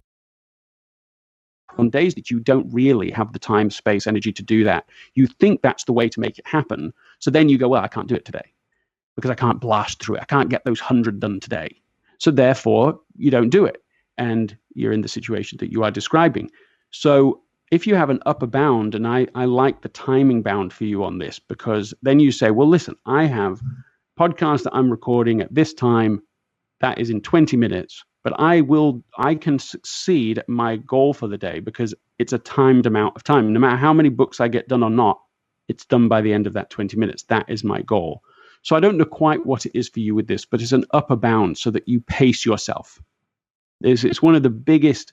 on days that you don't really have the time, space, energy to do that, you think that's the way to make it happen. So then you go, well, I can't do it today because I can't blast through it. I can't get those 100 done today. So therefore, you don't do it. And you're in the situation that you are describing. So if you have an upper bound, and I like the timing bound for you on this, because then you say, well, listen, I have podcasts that I'm recording at this time. That is in 20 minutes. But I can succeed at my goal for the day because it's a timed amount of time. No matter how many books I get done or not, it's done by the end of that 20 minutes. That is my goal. So I don't know quite what it is for you with this, but it's an upper bound so that you pace yourself. It's one of the biggest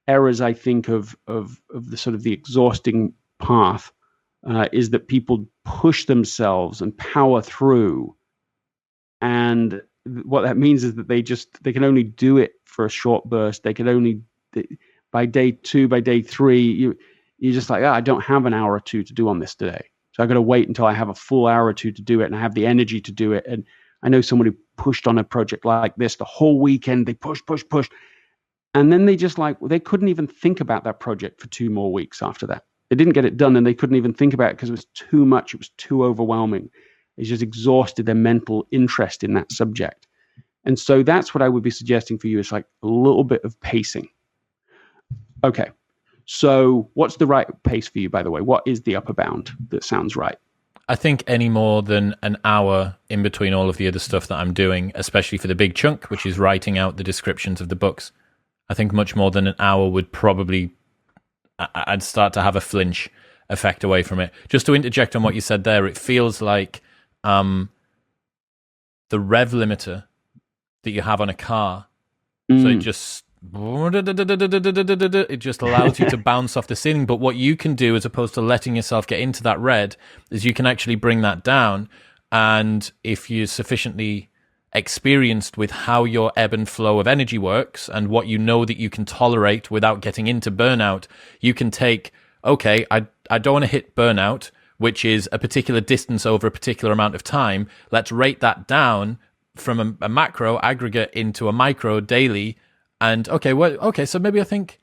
errors, I think, of the sort of the exhausting path is that people push themselves and power through. And what that means is that they can only do it for a short burst. They can only, by day 2, by day 3, you're just like, I don't have an hour or 2 to do on this today. So I've got to wait until I have a full hour or 2 to do it, and I have the energy to do it. And I know someone who pushed on a project like this the whole weekend. They pushed. And then they they couldn't even think about that project for 2 more weeks after that. They didn't get it done, and they couldn't even think about it because it was too much. It was too overwhelming. It just exhausted their mental interest in that subject. And so that's what I would be suggesting for you, is like a little bit of pacing. Okay. So what's the right pace for you, by the way? What is the upper bound that sounds right? I think any more than an hour in between all of the other stuff that I'm doing, especially for the big chunk, which is writing out the descriptions of the books. I think much more than an hour would probably, I'd start to have a flinch effect away from it. Just to interject on what you said there, it feels like the rev limiter that you have on a car. So it just allows you to bounce off the ceiling. But what you can do, as opposed to letting yourself get into that red, is you can actually bring that down. And if you're sufficiently experienced with how your ebb and flow of energy works and what you know that you can tolerate without getting into burnout, you can take, okay, I don't want to hit burnout, which is a particular distance over a particular amount of time. Let's rate that down from a macro aggregate into a micro daily. And okay, so maybe I think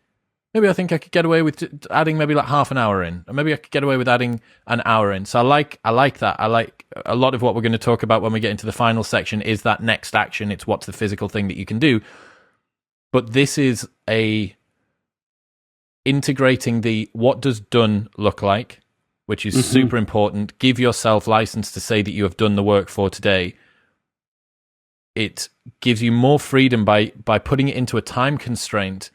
I could get away with adding maybe like half an hour in, or maybe I could get away with adding an hour in. So I like that. I like a lot of what we're going to talk about when we get into the final section is that next action. It's what's the physical thing that you can do. But this is integrating the what does done look like, which is super important. Give yourself license to say that you have done the work for today. It gives you more freedom by putting it into a time constraint.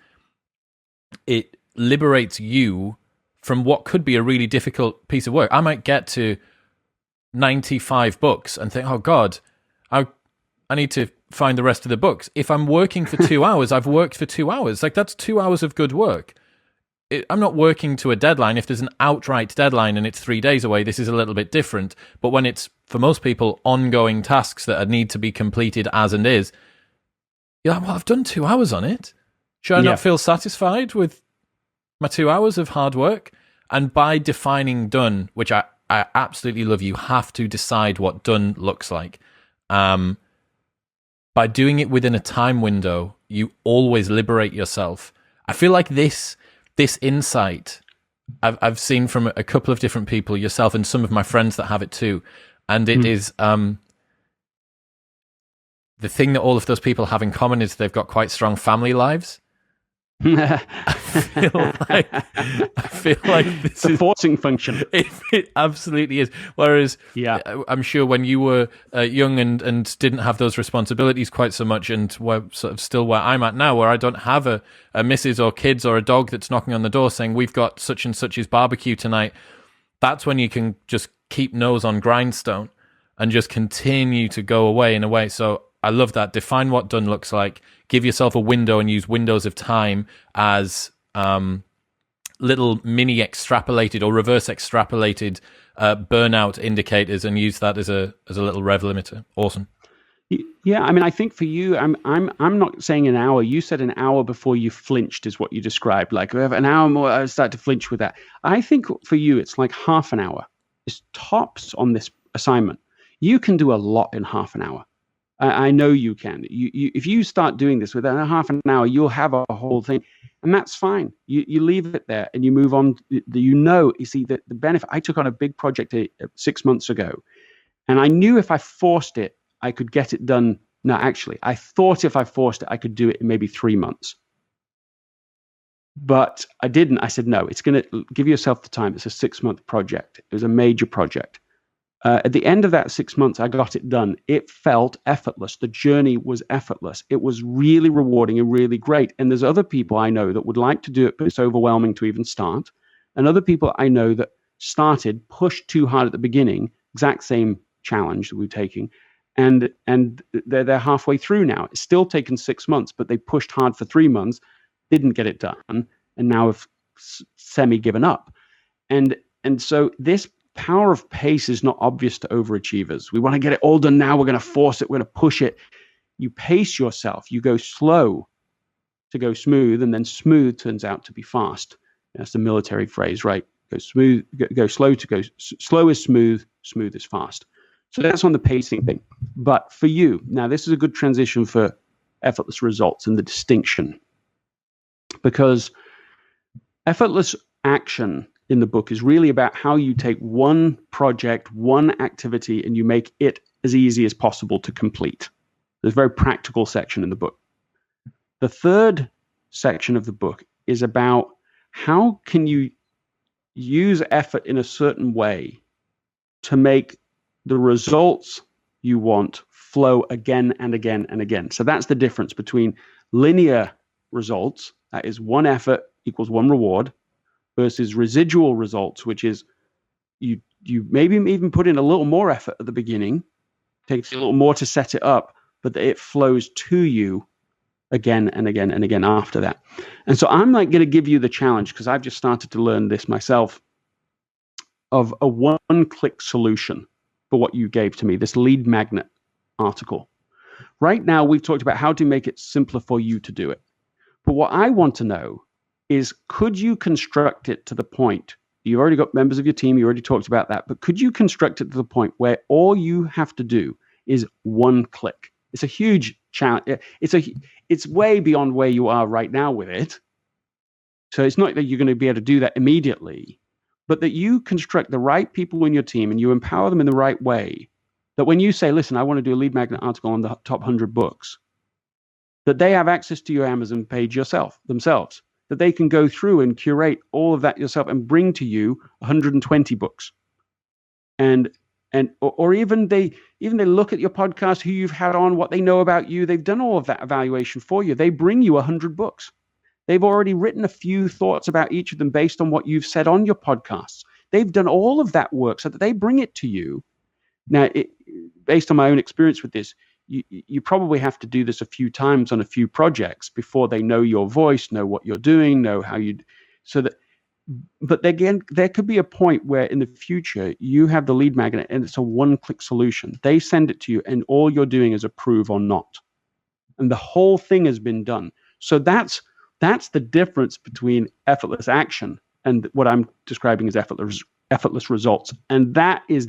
It liberates you from what could be a really difficult piece of work. I might get to 95 books and think, oh God, I need to find the rest of the books. If I'm working for 2 hours, I've worked for 2 hours. Like, that's 2 hours of good work. I'm not working to a deadline. If there's an outright deadline and it's 3 days away, this is a little bit different. But when it's, for most people, ongoing tasks that need to be completed as and is, you're like, well, I've done 2 hours on it. Should I not feel satisfied with my 2 hours of hard work? And by defining done, which I absolutely love, you have to decide what done looks like. By doing it within a time window, you always liberate yourself. I feel like this insight I've seen from a couple of different people, yourself and some of my friends that have it too. And it is the thing that all of those people have in common is they've got quite strong family lives. I feel like this is a forcing function. It absolutely is. Whereas, I'm sure when you were young and didn't have those responsibilities quite so much, and were sort of still where I'm at now, where I don't have a missus or kids or a dog that's knocking on the door saying we've got such and such's barbecue tonight. That's when you can just keep nose on grindstone and just continue to go away and away. So I love that. Define what done looks like. Give yourself a window and use windows of time as little mini extrapolated or reverse extrapolated burnout indicators, and use that as a little rev limiter. Awesome. Yeah, I mean, I think for you, I'm not saying an hour. You said an hour before you flinched is what you described. Like, we have an hour more, I start to flinch with that. I think for you, it's like half an hour is tops on this assignment. You can do a lot in half an hour. I know you can. You if you start doing this within a half an hour, you'll have a whole thing, and that's fine. You leave it there and you move on. You see the benefit. I took on a big project 6 months ago, and I knew if I forced it, I could get it done. No, actually, I thought if I forced it, I could do it in maybe 3 months. But I didn't. I said, no, it's going to give yourself the time. It's a 6-month project. It was a major project. At the end of that 6 months, I got it done. It felt effortless. The journey was effortless. It was really rewarding and really great. And there's other people I know that would like to do it, but it's overwhelming to even start. And other people I know that started, pushed too hard at the beginning, exact same challenge that we're taking, and they're halfway through now. It's still taken 6 months, but they pushed hard for 3 months, didn't get it done, and now have semi-given up. And And so this power of pace is not obvious to overachievers. We want to get it all done now. We're going to force it. We're going to push it. You pace yourself. You go slow to go smooth, and then smooth turns out to be fast. That's the military phrase, right? Go smooth, go slow to go slow is smooth, smooth is fast. So that's on the pacing thing. But for you, now this is a good transition for effortless results and the distinction, because effortless action in the book is really about how you take one project, one activity, and you make it as easy as possible to complete. There's a very practical section in the book. The third section of the book is about how can you use effort in a certain way to make the results you want flow again and again and again. So that's the difference between linear results, that is one effort equals one reward, versus residual results, which is you maybe even put in a little more effort at the beginning, takes a little more to set it up, but it flows to you again and again and again after that. And so I'm like going to give you the challenge, because I've just started to learn this myself, of a one-click solution for what you gave to me, this lead magnet article. Right now, we've talked about how to make it simpler for you to do it. But what I want to know is, could you construct it to the point, you've already got members of your team, you already talked about that, but could you construct it to the point where all you have to do is one click? It's a huge challenge. It's way beyond where you are right now with it. So it's not that you're going to be able to do that immediately, but that you construct the right people in your team and you empower them in the right way, that when you say, listen, I want to do a lead magnet article on the top 100 books, that they have access to your Amazon page themselves, that they can go through and curate all of that yourself and bring to you 120 books. Or even they look at your podcast, who you've had on, what they know about you. They've done all of that evaluation for you. They bring you 100 books. They've already written a few thoughts about each of them based on what you've said on your podcasts. They've done all of that work so that they bring it to you. Now, based on my own experience with this, you probably have to do this a few times on a few projects before they know your voice, know what you're doing, know how you. But again, there could be a point where in the future you have the lead magnet and it's a one-click solution. They send it to you, and all you're doing is approve or not, and the whole thing has been done. So that's the difference between effortless action and what I'm describing as effortless results. And that is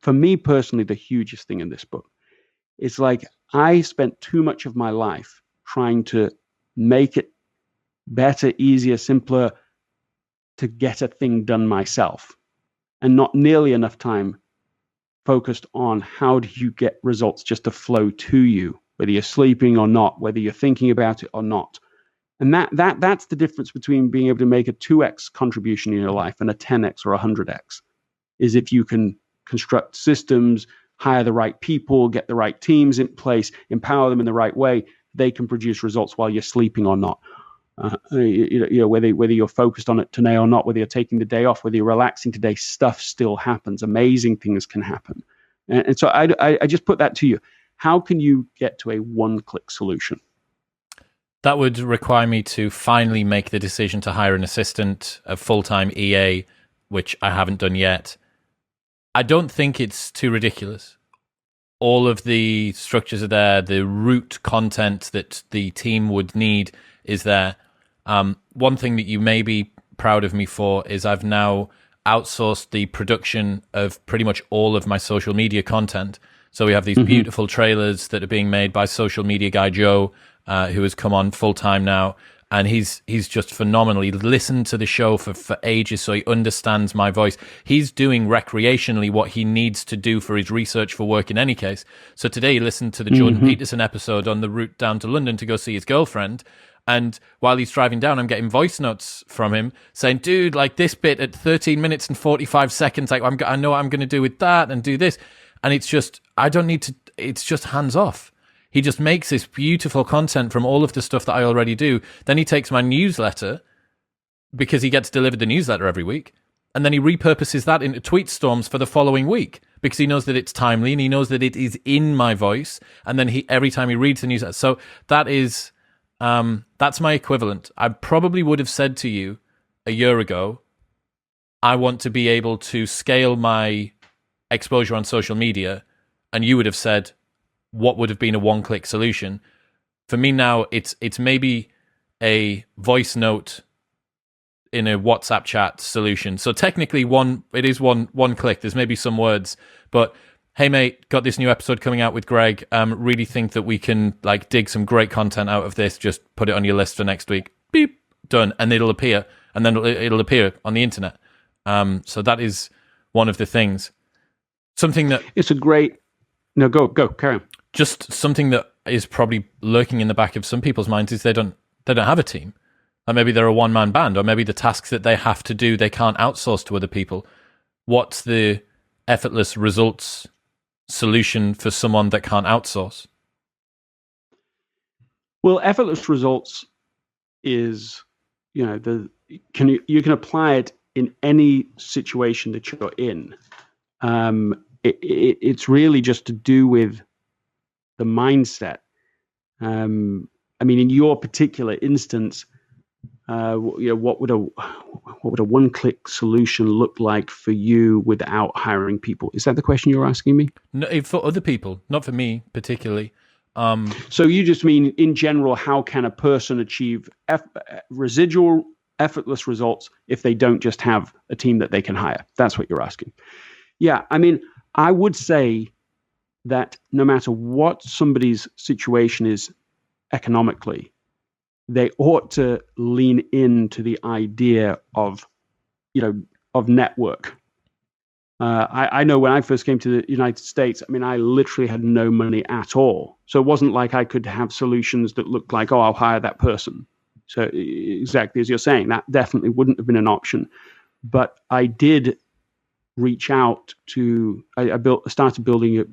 for me personally, the hugest thing in this book. It's like I spent too much of my life trying to make it better, easier, simpler to get a thing done myself, and not nearly enough time focused on how do you get results just to flow to you, whether you're sleeping or not, whether you're thinking about it or not. And that's the difference between being able to make a 2x contribution in your life and a 10x or a 100x, is if you can construct systems, hire the right people, get the right teams in place, empower them in the right way, they can produce results while you're sleeping or not. Whether you're focused on it today or not, whether you're taking the day off, whether you're relaxing today, stuff still happens. Amazing things can happen. And so I just put that to you. How can you get to a one-click solution? That would require me to finally make the decision to hire an assistant, a full-time EA, which I haven't done yet. I don't think it's too ridiculous. All of the structures are there. The root content that the team would need is there. One thing that you may be proud of me for is I've now outsourced the production of pretty much all of my social media content. So we have these beautiful trailers that are being made by social media guy Joe, who has come on full time now, and he's just phenomenal. He listened to the show for ages, so he understands my voice. He's doing recreationally what he needs to do for his research for work in any case. So today he listened to the Jordan Peterson episode on the route down to London to go see his girlfriend. And while he's driving down, I'm getting voice notes from him saying, dude, like this bit at 13 minutes and 45 seconds, like I know what I'm going to do with that and do this. And it's just, I don't need to, it's just hands off. He just makes this beautiful content from all of the stuff that I already do. Then he takes my newsletter, because he gets delivered the newsletter every week, and then he repurposes that into tweet storms for the following week, because he knows that it's timely and he knows that it is in my voice. And then every time he reads the newsletter. So that is, that's my equivalent. I probably would have said to you a year ago, I want to be able to scale my exposure on social media, and you would have said, what would have been a one-click solution? For me now, it's maybe a voice note in a WhatsApp chat solution. So technically, it is one click. There's maybe some words, but hey mate, got this new episode coming out with Greg. Really think that we can like dig some great content out of this. Just put it on your list for next week. Beep, done, and it'll appear, and then it'll appear on the internet. So that is one of the things. Something that it's a great. No, go, carry on. Just something that is probably lurking in the back of some people's minds is they don't have a team, or maybe they're a one-man band, or maybe the tasks that they have to do they can't outsource to other people. What's the effortless results solution for someone that can't outsource? Well, effortless results is, you can apply it in any situation that you're in. It's really just to do with the mindset. In your particular instance, what would a one-click solution look like for you without hiring people? Is that the question you're asking me? No, for other people, not for me particularly. So you just mean in general, how can a person achieve residual effortless results if they don't just have a team that they can hire? That's what you're asking. Yeah, I would say that no matter what somebody's situation is economically, they ought to lean into the idea of network. I know when I first came to the United States, I literally had no money at all. So it wasn't like I could have solutions that looked like, I'll hire that person. So exactly as you're saying, that definitely wouldn't have been an option. But I did reach out to, I started building it,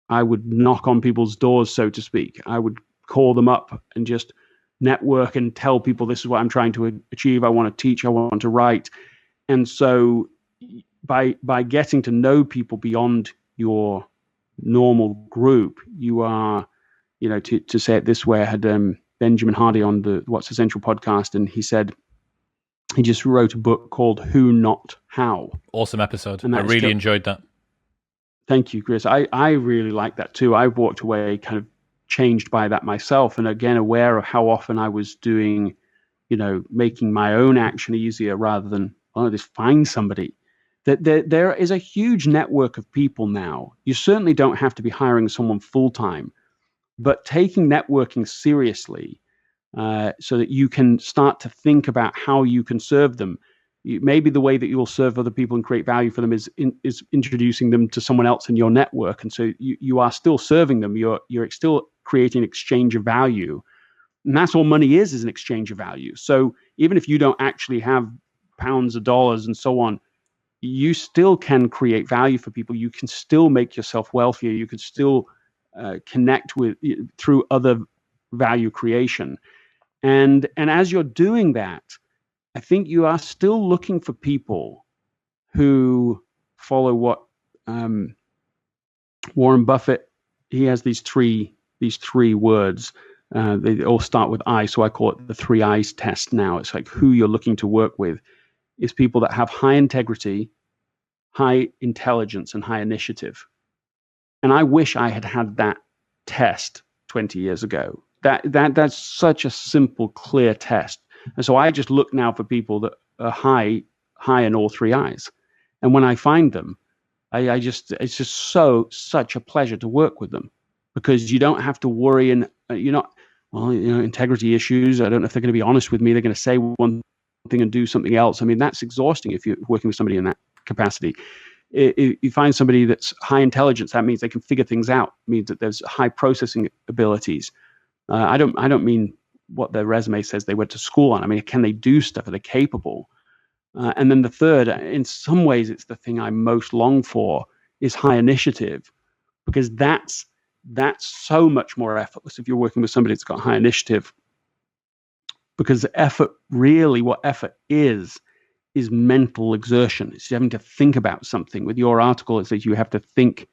I would knock on people's doors, so to speak. I would call them up and just network and tell people this is what I'm trying to achieve. I want to teach, I want to write. And so by getting to know people beyond your normal group, you are, to say it this way, I had Benjamin Hardy on the What's Essential podcast, and he said he just wrote a book called Who Not How. Awesome episode. I really enjoyed that. Thank you, Chris. I really like that too. I've walked away kind of changed by that myself, and again aware of how often I was doing, making my own action easier rather than just find somebody. That there is a huge network of people now. You certainly don't have to be hiring someone full time, but taking networking seriously, so that you can start to think about how you can serve them. Maybe the way that you'll serve other people and create value for them is introducing them to someone else in your network. And so you are still serving them. You're still creating exchange of value. And that's all money is an exchange of value. So even if you don't actually have pounds or dollars and so on, you still can create value for people. You can still make yourself wealthier. You can still connect with through other value creation. And as you're doing that, I think you are still looking for people who follow what Warren Buffett, he has these three words. They all start with I, so I call it the 3 I's test now. It's like who you're looking to work with is people that have high integrity, high intelligence, and high initiative. And I wish I had had that test 20 years ago. That's such a simple, clear test. And so I just look now for people that are high in all 3 I's. And when I find them, it's just such a pleasure to work with them, because you don't have to worry, and you're not, integrity issues. I don't know if they're going to be honest with me. They're going to say one thing and do something else. That's exhausting if you're working with somebody in that capacity. If you find somebody that's high intelligence, that means they can figure things out. It means that there's high processing abilities. I don't mean what their resume says they went to school on. Can they do stuff? Are they capable? And then the third, in some ways, it's the thing I most long for, is high initiative, because that's so much more effortless if you're working with somebody that's got high initiative. Because effort, really, what effort is mental exertion. It's having to think about something. With your article, it says you have to think,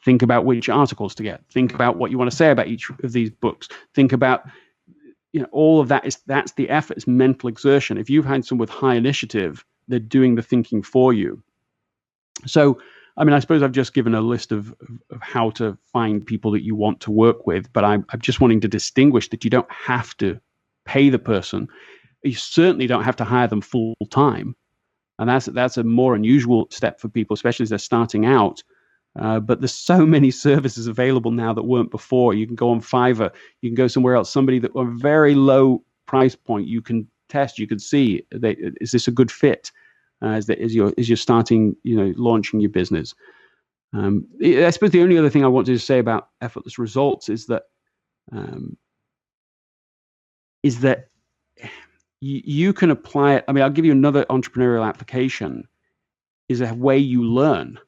think about which articles to get. Think about what you want to say about each of these books. Think about all of that's the effort. It's mental exertion. If you've had someone with high initiative, they're doing the thinking for you. So, I suppose I've just given a list of how to find people that you want to work with, but I'm just wanting to distinguish that you don't have to pay the person. You certainly don't have to hire them full time. And that's a more unusual step for people, especially as they're starting out. But there's so many services available now that weren't before. You can go on Fiverr, you can go somewhere else, somebody that on a very low price point, you can test, you can see, is this a good fit as you're starting, launching your business. I suppose the only other thing I wanted to say about effortless results is that you can apply it. I'll give you another entrepreneurial application, is a way you learn.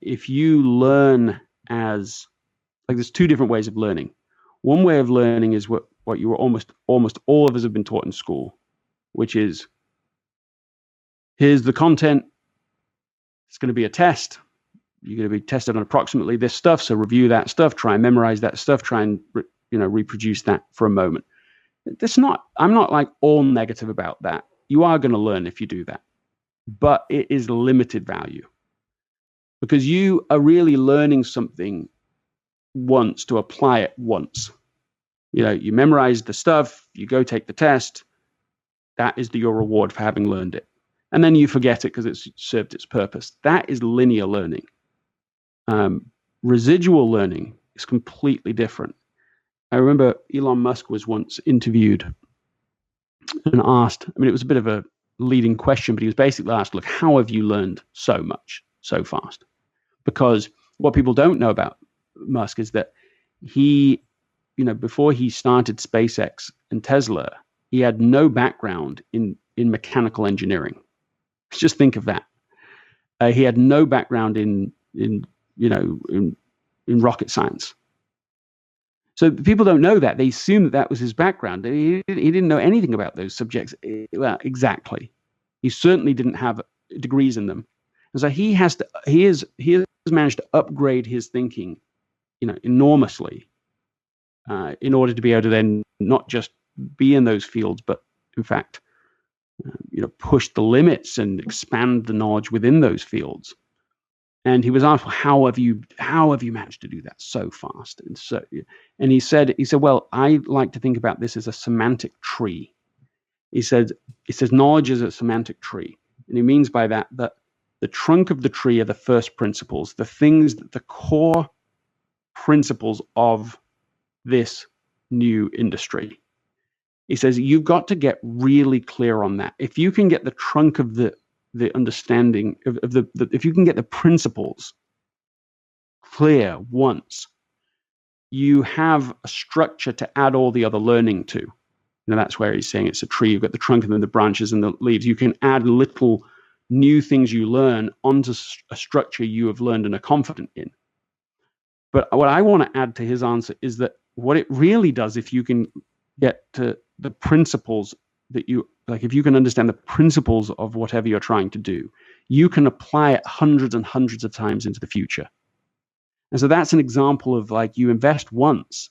If you learn there's two different ways of learning. One way of learning is what you were almost all of us have been taught in school, which is, here's the content. It's going to be a test. You're going to be tested on approximately this stuff. So review that stuff, try and memorize that stuff, try and reproduce that for a moment. I'm not like all negative about that. You are going to learn if you do that, but it is limited value because you are really learning something once to apply it once. You memorize the stuff, you go take the test. That is your reward for having learned it. And then you forget it because it's served its purpose. That is linear learning. Residual learning is completely different. I remember Elon Musk was once interviewed and asked, it was a bit of a leading question, but he was basically asked, look, how have you learned so much so fast? Because what people don't know about Musk is that he, before he started SpaceX and Tesla, he had no background in mechanical engineering. Just think of that. He had no background in rocket science. So people don't know that. They assume that was his background. He didn't know anything about those subjects. Well, exactly. He certainly didn't have degrees in them. And so he has managed to upgrade his thinking, enormously, in order to be able to then not just be in those fields, but in fact, push the limits and expand the knowledge within those fields. And he was asked, well, how have you managed to do that so fast? And he said, well, I like to think about this as a semantic tree. He says knowledge is a semantic tree. And he means by that the trunk of the tree are the first principles, the core principles of this new industry. He says, you've got to get really clear on that. If you can get the trunk of the understanding of if you can get the principles clear once, you have a structure to add all the other learning to. That's where he's saying it's a tree. You've got the trunk and then the branches and the leaves. You can add little new things you learn onto a structure you have learned and are confident in. But what I want to add to his answer is that what it really does, if you can get to the principles that if you can understand the principles of whatever you're trying to do, you can apply it hundreds and hundreds of times into the future. And so that's an example of you invest once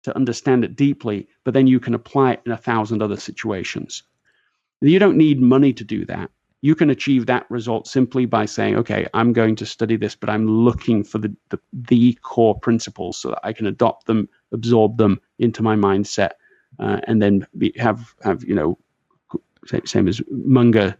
to understand it deeply, but then you can apply it in 1,000 other situations. You don't need money to do that. You can achieve that result simply by saying, okay, I'm going to study this, but I'm looking for the core principles so that I can adopt them, absorb them into my mindset, and then have same as Munger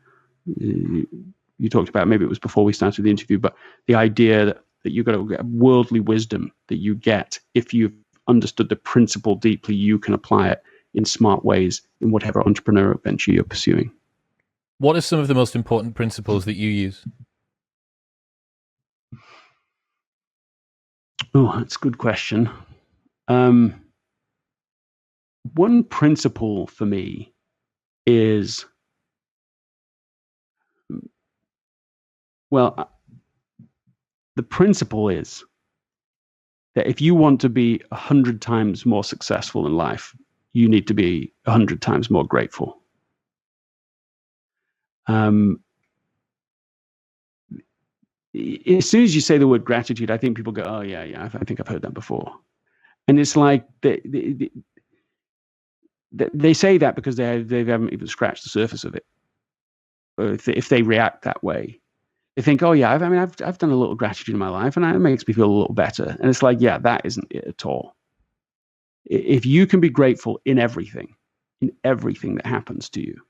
you talked about. Maybe it was before we started the interview, but the idea that you've got to get worldly wisdom that you get if you've understood the principle deeply, you can apply it in smart ways in whatever entrepreneurial venture you're pursuing. What are some of the most important principles that you use? Oh, that's a good question. One principle for me is, the principle is that if you want to be 100 times more successful in life, you need to be 100 times more grateful. As soon as you say the word gratitude, I think people go, oh, yeah, I think I've heard that before. And it's like they say that because they haven't even scratched the surface of it. Or if they react that way, they think, oh yeah, I've done a little gratitude in my life, and it makes me feel a little better. And it's like, yeah, that isn't it at all. If you can be grateful in everything that happens to you,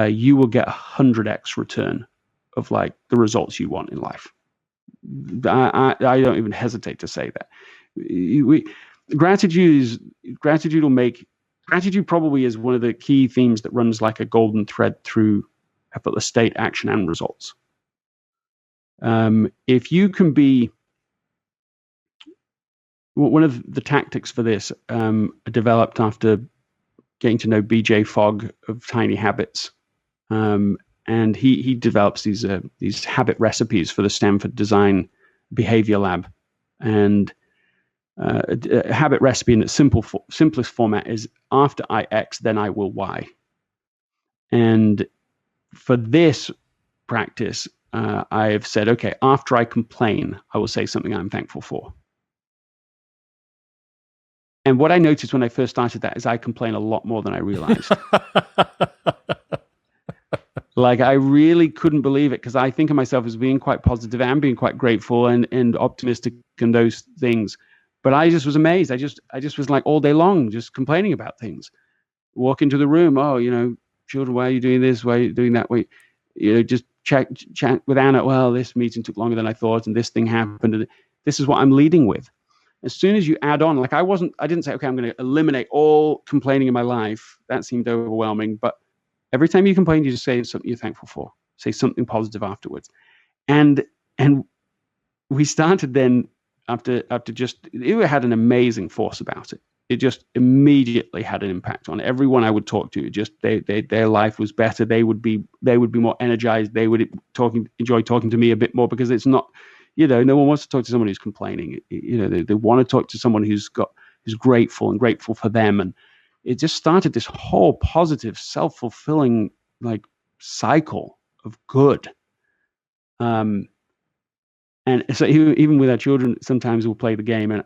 you will get 100x return of like the results you want in life. I don't even hesitate to say that. Gratitude probably is one of the key themes that runs like a golden thread through effortless state, action, and results. If you can be, one of the tactics for this developed after getting to know BJ Fogg of Tiny Habits, and he develops these habit recipes for the Stanford Design Behavior Lab, and a habit recipe in its simplest format is: after I X, then I will Y. And for this practice, I have said, okay, after I complain, I will say something I'm thankful for. And what I noticed when I first started that is I complain a lot more than I realized. Like, I really couldn't believe it, because I think of myself as being quite positive and being quite grateful and optimistic and those things. But I just was amazed. I just was like all day long just complaining about things. Walk into the room, oh, children, why are you doing this? Why are you doing that? Wait, just chat with Anna. Well, this meeting took longer than I thought, and this thing happened, and this is what I'm leading with. As soon as you add on, like I didn't say, okay, I'm going to eliminate all complaining in my life. That seemed overwhelming. But every time you complain, you just say something you're thankful for. Say something positive afterwards. And we started then after it had an amazing force about it. It just immediately had an impact on everyone I would talk to. Just their life was better. They would be more energized. They would enjoy talking to me a bit more, because it's not, no one wants to talk to someone who's complaining. They want to talk to someone who's grateful and grateful for them. And it just started this whole positive, self-fulfilling like cycle of good. And so even with our children, sometimes we'll play the game and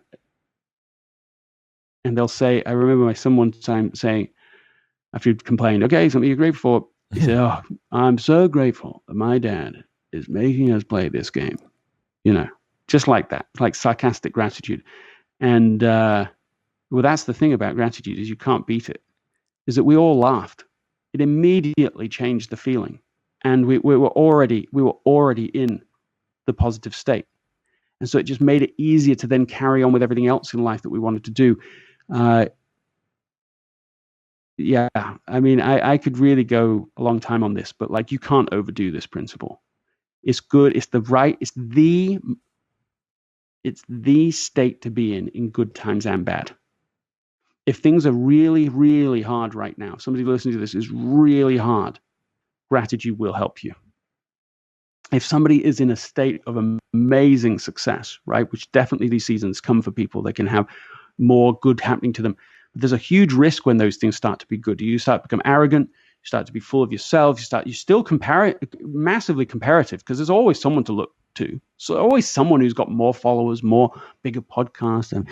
they'll say, I remember my son one time saying, after he'd complained, okay, something you're grateful for. He said, oh, I'm so grateful that my dad is making us play this game. Just like that, like sarcastic gratitude. And well, that's the thing about gratitude, is you can't beat it, is that we all laughed. It immediately changed the feeling. And we were already in the positive state. And so it just made it easier to then carry on with everything else in life that we wanted to do. Yeah, I mean, I could really go a long time on this, but like, you can't overdo this principle. It's good. It's the state to be in good times and bad. If things are really, really hard right now, somebody listening to this is really hard, gratitude will help you. If somebody is in a state of amazing success, right, which definitely these seasons come for people, they can have more good happening to them. But there's a huge risk when those things start to be good. You start to become arrogant. You start to be full of yourself. You still massively comparative, because there's always someone to look to. So always someone who's got more followers, bigger podcast, and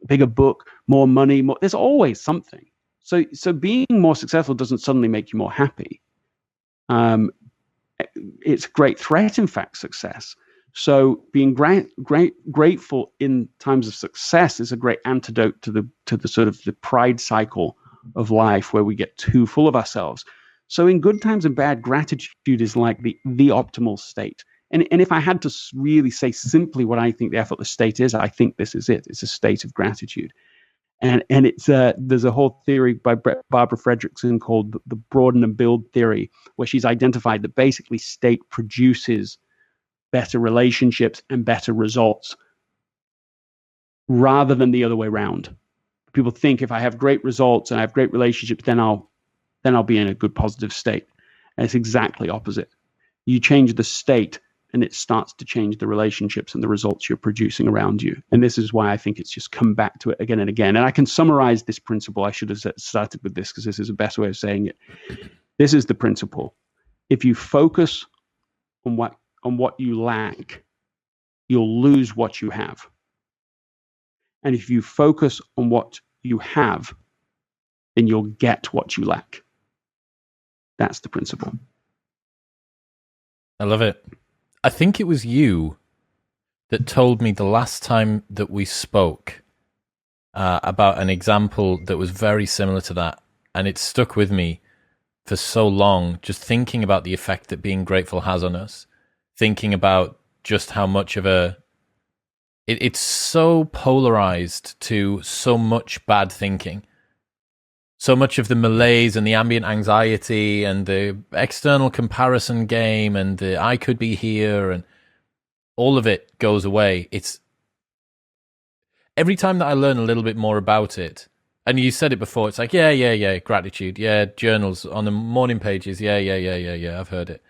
bigger book, more money. There's always something. So being more successful doesn't suddenly make you more happy. It's a great threat, in fact, success. So being grateful in times of success is a great antidote to the sort of the pride cycle of life, where we get too full of ourselves. So in good times and bad, gratitude is like the optimal state. And if I had to really say simply what I think the effortless state is, I think this is it. It's a state of gratitude. And it's there's a whole theory by Barbara Fredrickson called the Broaden and Build theory, where she's identified that basically state produces better relationships and better results, rather than the other way around. People think if I have great results and I have great relationships, then I'll be in a good positive state. And it's exactly opposite. You change the state, and it starts to change the relationships and the results you're producing around you. And this is why I think it's just come back to it again and again. And I can summarize this principle. I should have started with this, because this is the best way of saying it. This is the principle. If you focus on what you lack, you'll lose what you have. And if you focus on what you have, then you'll get what you lack. That's the principle. I love it. I think it was you that told me the last time that we spoke about an example that was very similar to that. And it stuck with me for so long, just thinking about the effect that being grateful has on us, thinking about just how much of it's so polarized to so much bad thinking. So much of the malaise and the ambient anxiety and the external comparison game and the I could be here and all of it goes away. It's every time that I learn a little bit more about it, and you said it before, it's like, yeah, gratitude, yeah, journals on the morning pages, yeah, I've heard it.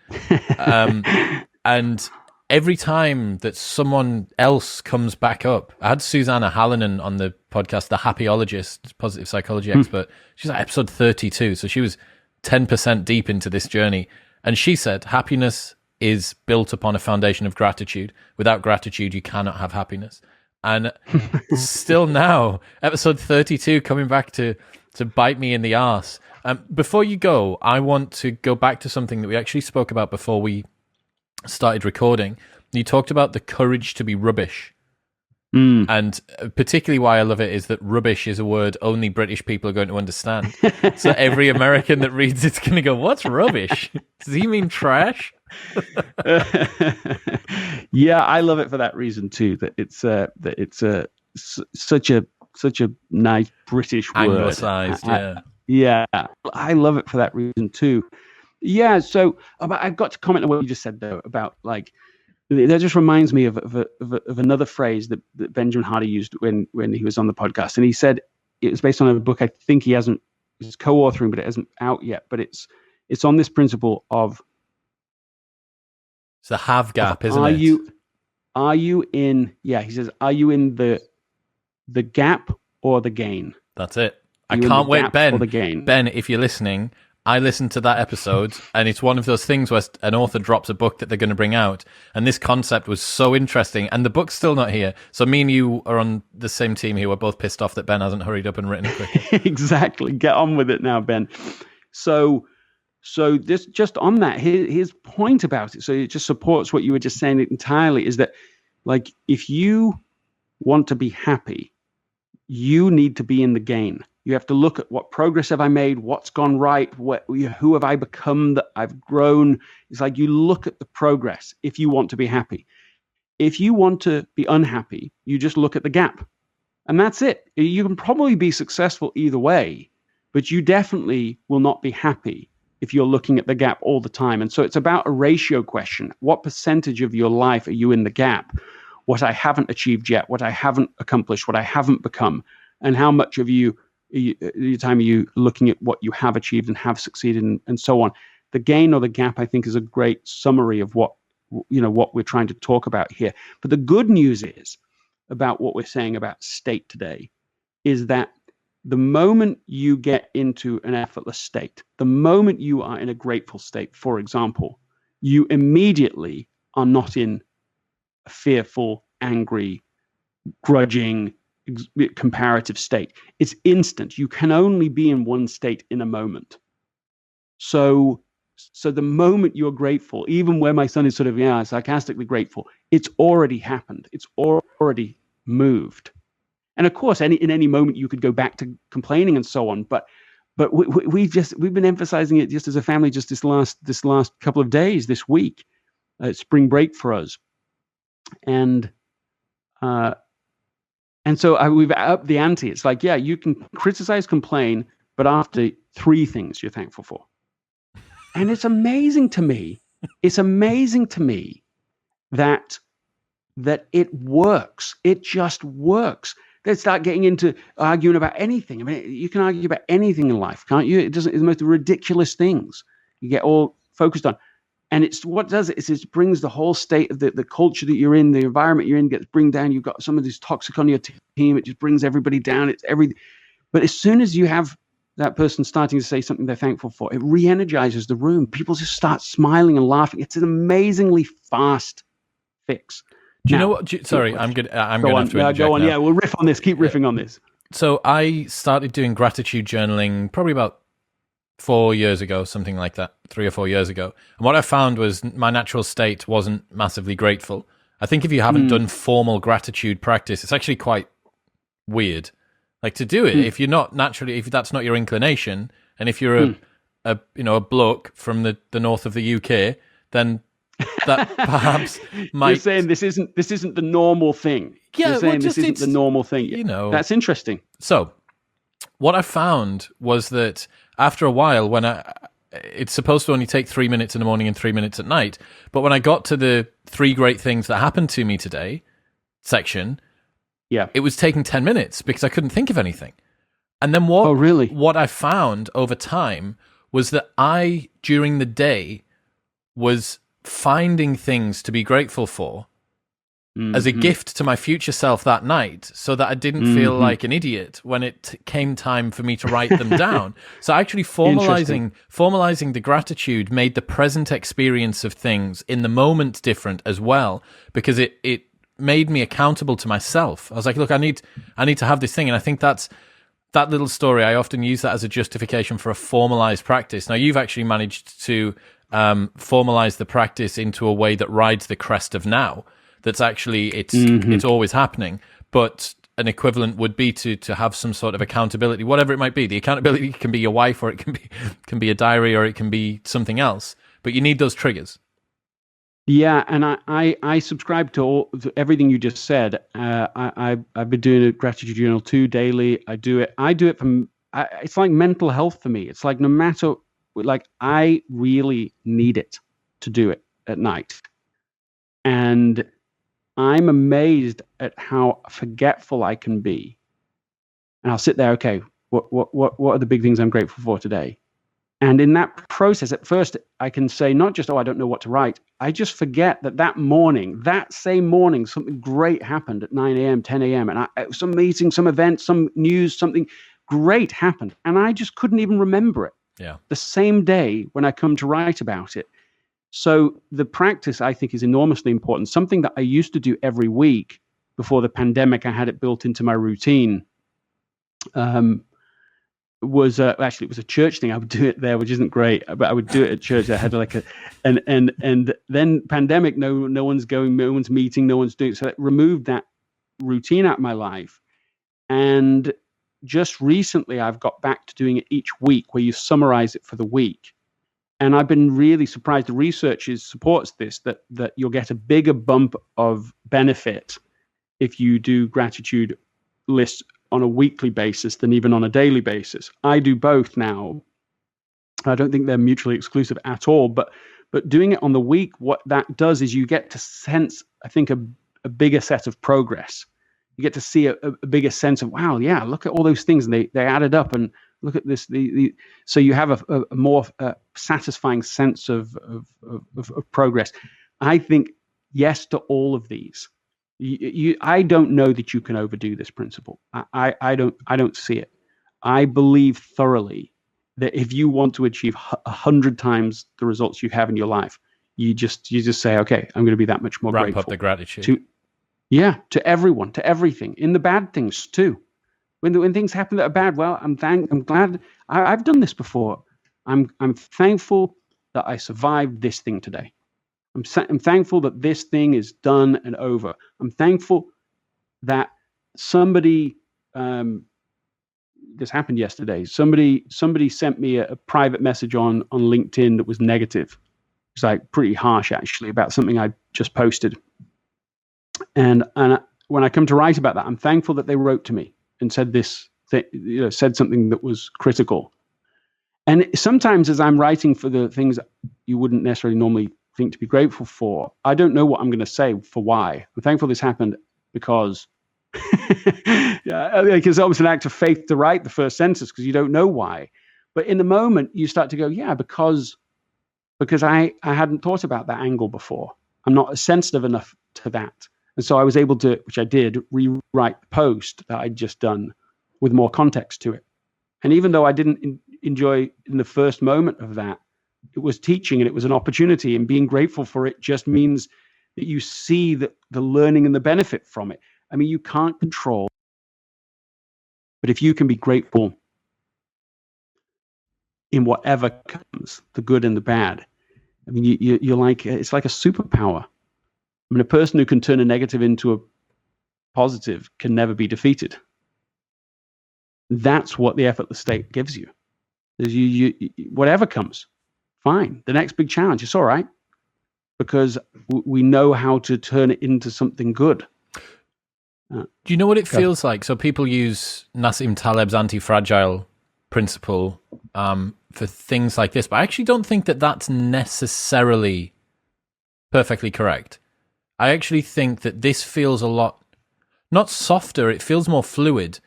And every time that someone else comes back up, I had Susanna Hallinan on the podcast, the happyologist, positive psychology expert. She's at episode 32, so she was 10% deep into this journey. And she said, happiness is built upon a foundation of gratitude. Without gratitude, you cannot have happiness. And still now, episode 32 coming back to bite me in the arse. Before you go, I want to go back to something that we actually spoke about before we started recording. You talked about the courage to be rubbish. And particularly why I love it is that rubbish is a word only British people are going to understand. So every American that reads it's going to go, what's rubbish? Does he mean trash? Yeah, I love it for that reason too. That it's such a nice British word. Anglicized, yeah. Yeah, I love it for that reason too. Yeah, so I've got to comment on what you just said though about like that just reminds me of another phrase that Benjamin Hardy used when he was on the podcast, and he said it was based on a book I think he's co-authoring, but it isn't out yet. But it's on this principle of it's the have gap, isn't it? Are you in? Yeah, he says, are you in the gap or the gain? That's it. I can't wait, Ben. Gain? Ben, if you're listening, I listened to that episode, and it's one of those things where an author drops a book that they're going to bring out, and this concept was so interesting, and the book's still not here. So me and you are on the same team here. We're both pissed off that Ben hasn't hurried up and written it quicker. Exactly. Get on with it now, Ben. So this just on that, his point about it, so it just supports what you were just saying entirely, is that like if you want to be happy, you need to be in the gain. You have to look at what progress have I made, what's gone right, who have I become that I've grown. It's like you look at the progress if you want to be happy. If you want to be unhappy, you just look at the gap. And that's it. You can probably be successful either way, but you definitely will not be happy if you're looking at the gap all the time. And so it's about a ratio question. What percentage of your life are you in the gap? What I haven't achieved yet, what I haven't accomplished, what I haven't become, and how much of your time are you looking at what you have achieved and have succeeded and so on. The gain or the gap, I think, is a great summary of what we're trying to talk about here. But the good news is about what we're saying about state today is that the moment you get into an effortless state, the moment you are in a grateful state, for example, you immediately are not in a fearful, angry, grudging, comparative state. It's instant. You can only be in one state in a moment. So the moment you're grateful, even where my son is sort of sarcastically grateful, it's already happened. It's already moved. And of course, in any moment you could go back to complaining and so on. But we've been emphasizing it just as a family just this last couple of days, this week, spring break for us, and so we've upped the ante. It's like, yeah, you can criticize, complain, but after 3 things you're thankful for. And it's amazing to me. It's amazing to me that it works. It just works. They start getting into arguing about anything. I mean, you can argue about anything in life, can't you? It's the most ridiculous things you get all focused on. And it's what does it is it brings the whole state of the culture that you're in, the environment you're in gets bring down. You've got some of this toxic on your team. It just brings everybody down. But as soon as you have that person starting to say something they're thankful for, it re-energizes the room. People just start smiling and laughing. It's an amazingly fast fix. Do you know what? Sorry, I'm going to have to interject go on. now. Yeah, we'll riff on this. Keep riffing on this. So I started doing gratitude journaling probably about 4 years ago, something like that, 3 or 4 years ago. And what I found was my natural state wasn't massively grateful. I think if you haven't done formal gratitude practice, it's actually quite weird. Like to do it, if you're not naturally, if that's not your inclination, and if you're a bloke from the north of the UK, then that perhaps might. You're saying this isn't the normal thing. Yeah, you're saying this isn't the normal thing. You know, that's interesting. So, what I found was that after a while, when it's supposed to only take 3 minutes in the morning and 3 minutes at night, but when I got to the 3 great things that happened to me today section, it was taking 10 minutes because I couldn't think of anything. And then what I found over time was that I, during the day, was finding things to be grateful for as a gift to my future self that night, so that I didn't feel like an idiot when it came time for me to write them down. So actually formalizing the gratitude made the present experience of things in the moment different as well, because it made me accountable to myself. I was like, look, I need to have this thing. And I think that little story, I often use that as a justification for a formalized practice. Now, you've actually managed to formalize the practice into a way that rides the crest of now. That's actually, it's always happening. But an equivalent would be to have some sort of accountability, whatever it might be. The accountability can be your wife, or it can be a diary, or it can be something else. But you need those triggers. Yeah, and I subscribe to everything you just said. I've been doing a gratitude journal too daily. I do it from. It's like mental health for me. It's like no matter, like I really need it to do it at night, and I'm amazed at how forgetful I can be. And I'll sit there. Okay, what are the big things I'm grateful for today? And in that process, at first, I can say not just, I don't know what to write. I just forget that same morning, something great happened at 9 a.m., 10 a.m. And some meeting, some event, some news, something great happened. And I just couldn't even remember it. Yeah. The same day when I come to write about it. So the practice, I think, is enormously important. Something that I used to do every week before the pandemic, I had it built into my routine. Was actually, it was a church thing. I would do it there, which isn't great, but I would do it at church. I had like and then pandemic, no one's going, no one's meeting, no one's doing. So it removed that routine out of my life. And just recently, I've got back to doing it each week, where you summarize it for the week. And I've been really surprised. The research supports this, that you'll get a bigger bump of benefit if you do gratitude lists on a weekly basis than even on a daily basis. I do both now. I don't think they're mutually exclusive at all, but doing it on the week, what that does is you get to sense, I think, a bigger set of progress. You get to see a bigger sense of, wow, yeah, look at all those things, and they added up, and look at this. So you have a more satisfying sense of progress. I think yes to all of these. I don't know that you can overdo this principle. I don't see it. I believe thoroughly that if you want to achieve 100 times the results you have in your life, you just say, okay, I'm going to be that much more grateful. Ramp up the gratitude. To everyone, to everything, in the bad things too. When things happen that are bad, well, I'm glad I've done this before. I'm thankful that I survived this thing today. I'm thankful that this thing is done and over. I'm thankful that somebody, this happened yesterday. Somebody sent me a private message on LinkedIn that was negative. It's like pretty harsh, actually, about something I just posted. And when I come to write about that, I'm thankful that they wrote to me and said said something that was critical. And sometimes, as I'm writing for the things you wouldn't necessarily normally think to be grateful for, I don't know what I'm going to say for why. I'm thankful this happened because it's almost an act of faith to write the first sentence because you don't know why. But in the moment, you start to go, yeah, because I hadn't thought about that angle before. I'm not sensitive enough to that. And so I was able to, which I did, rewrite the post that I'd just done with more context to it. And even though I didn't enjoy in the first moment of that, it was teaching and it was an opportunity, and being grateful for it just means that you see the learning and the benefit from it. I mean, you can't control But if you can be grateful in whatever comes, the good and the bad, I mean, you're like, it's like a superpower. I mean, a person who can turn a negative into a positive can never be defeated. That's what the effortless state gives you. Is you whatever comes, fine. The next big challenge, it's all right, because we know how to turn it into something good. Do you know what it feels like? So people use Nassim Taleb's anti-fragile principle for things like this, but I actually don't think that that's necessarily perfectly correct. I actually think that this feels a lot, not softer, it feels more fluid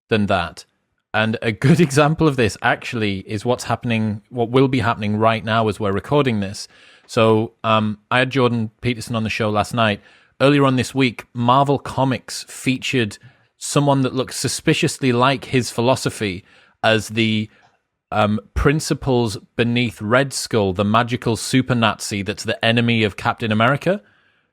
than that. And a good example of this actually is what will be happening right now as we're recording this. So I had Jordan Peterson on the show last night. Earlier on this week, Marvel Comics featured someone that looked suspiciously like his philosophy as the principles beneath Red Skull, the magical super Nazi that's the enemy of Captain America.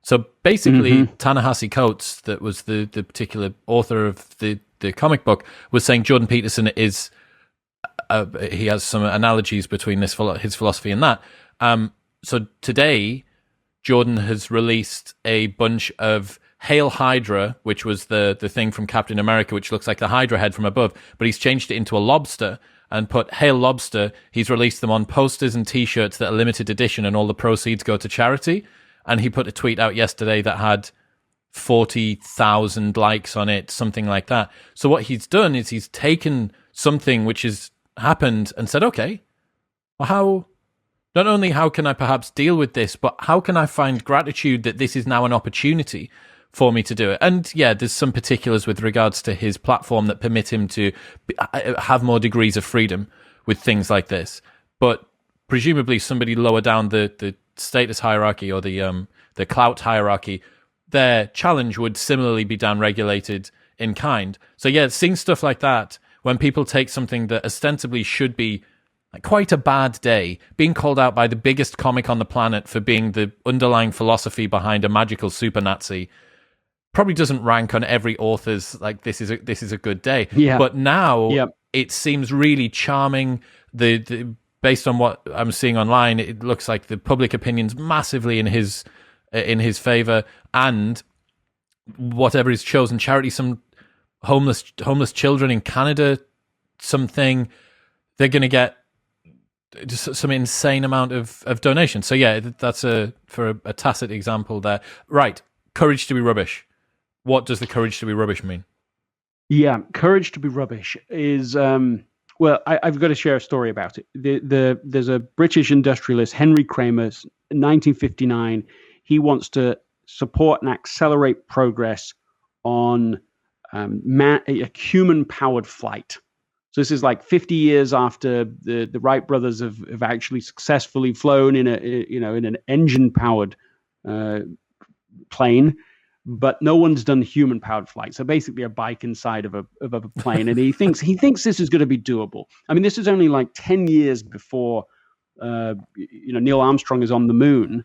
So basically, Ta-Nehisi Coates, that was the particular author of the comic book, was saying Jordan Peterson is, he has some analogies between his philosophy and that. So today, Jordan has released a bunch of Hail Hydra, which was the thing from Captain America, which looks like the Hydra head from above, but he's changed it into a lobster and put Hail Lobster. He's released them on posters and T-shirts that are limited edition, and all the proceeds go to charity. And he put a tweet out yesterday that had 40,000 likes on it, something like that. So what he's done is he's taken something which has happened and said, okay, well, not only how can I perhaps deal with this, but how can I find gratitude that this is now an opportunity for me to do it? And yeah, there's some particulars with regards to his platform that permit him to have more degrees of freedom with things like this. But presumably somebody lower down the status hierarchy or the clout hierarchy, their challenge would similarly be downregulated in kind. So yeah, seeing stuff like that, when people take something that ostensibly should be like quite a bad day, being called out by the biggest comic on the planet for being the underlying philosophy behind a magical super Nazi, probably doesn't rank on every author's like this is a good day. Yeah. But now it seems really charming. The based on what I'm seeing online, it looks like the public opinion's massively in his favor, and whatever is chosen charity, some homeless children in Canada, something, they're going to get just some insane amount of donation. So yeah, that's for a tacit example there. Right, courage to be rubbish. What does the courage to be rubbish mean? Yeah, courage to be rubbish is well, I've got to share a story about it. There's a British industrialist, Henry Kramer, 1959. He wants to support and accelerate progress on a human-powered flight. So this is like 50 years after the Wright brothers have actually successfully flown in an engine-powered plane, but no one's done human-powered flight. So basically, a bike inside of a plane, and he thinks this is going to be doable. I mean, this is only like 10 years before Neil Armstrong is on the moon,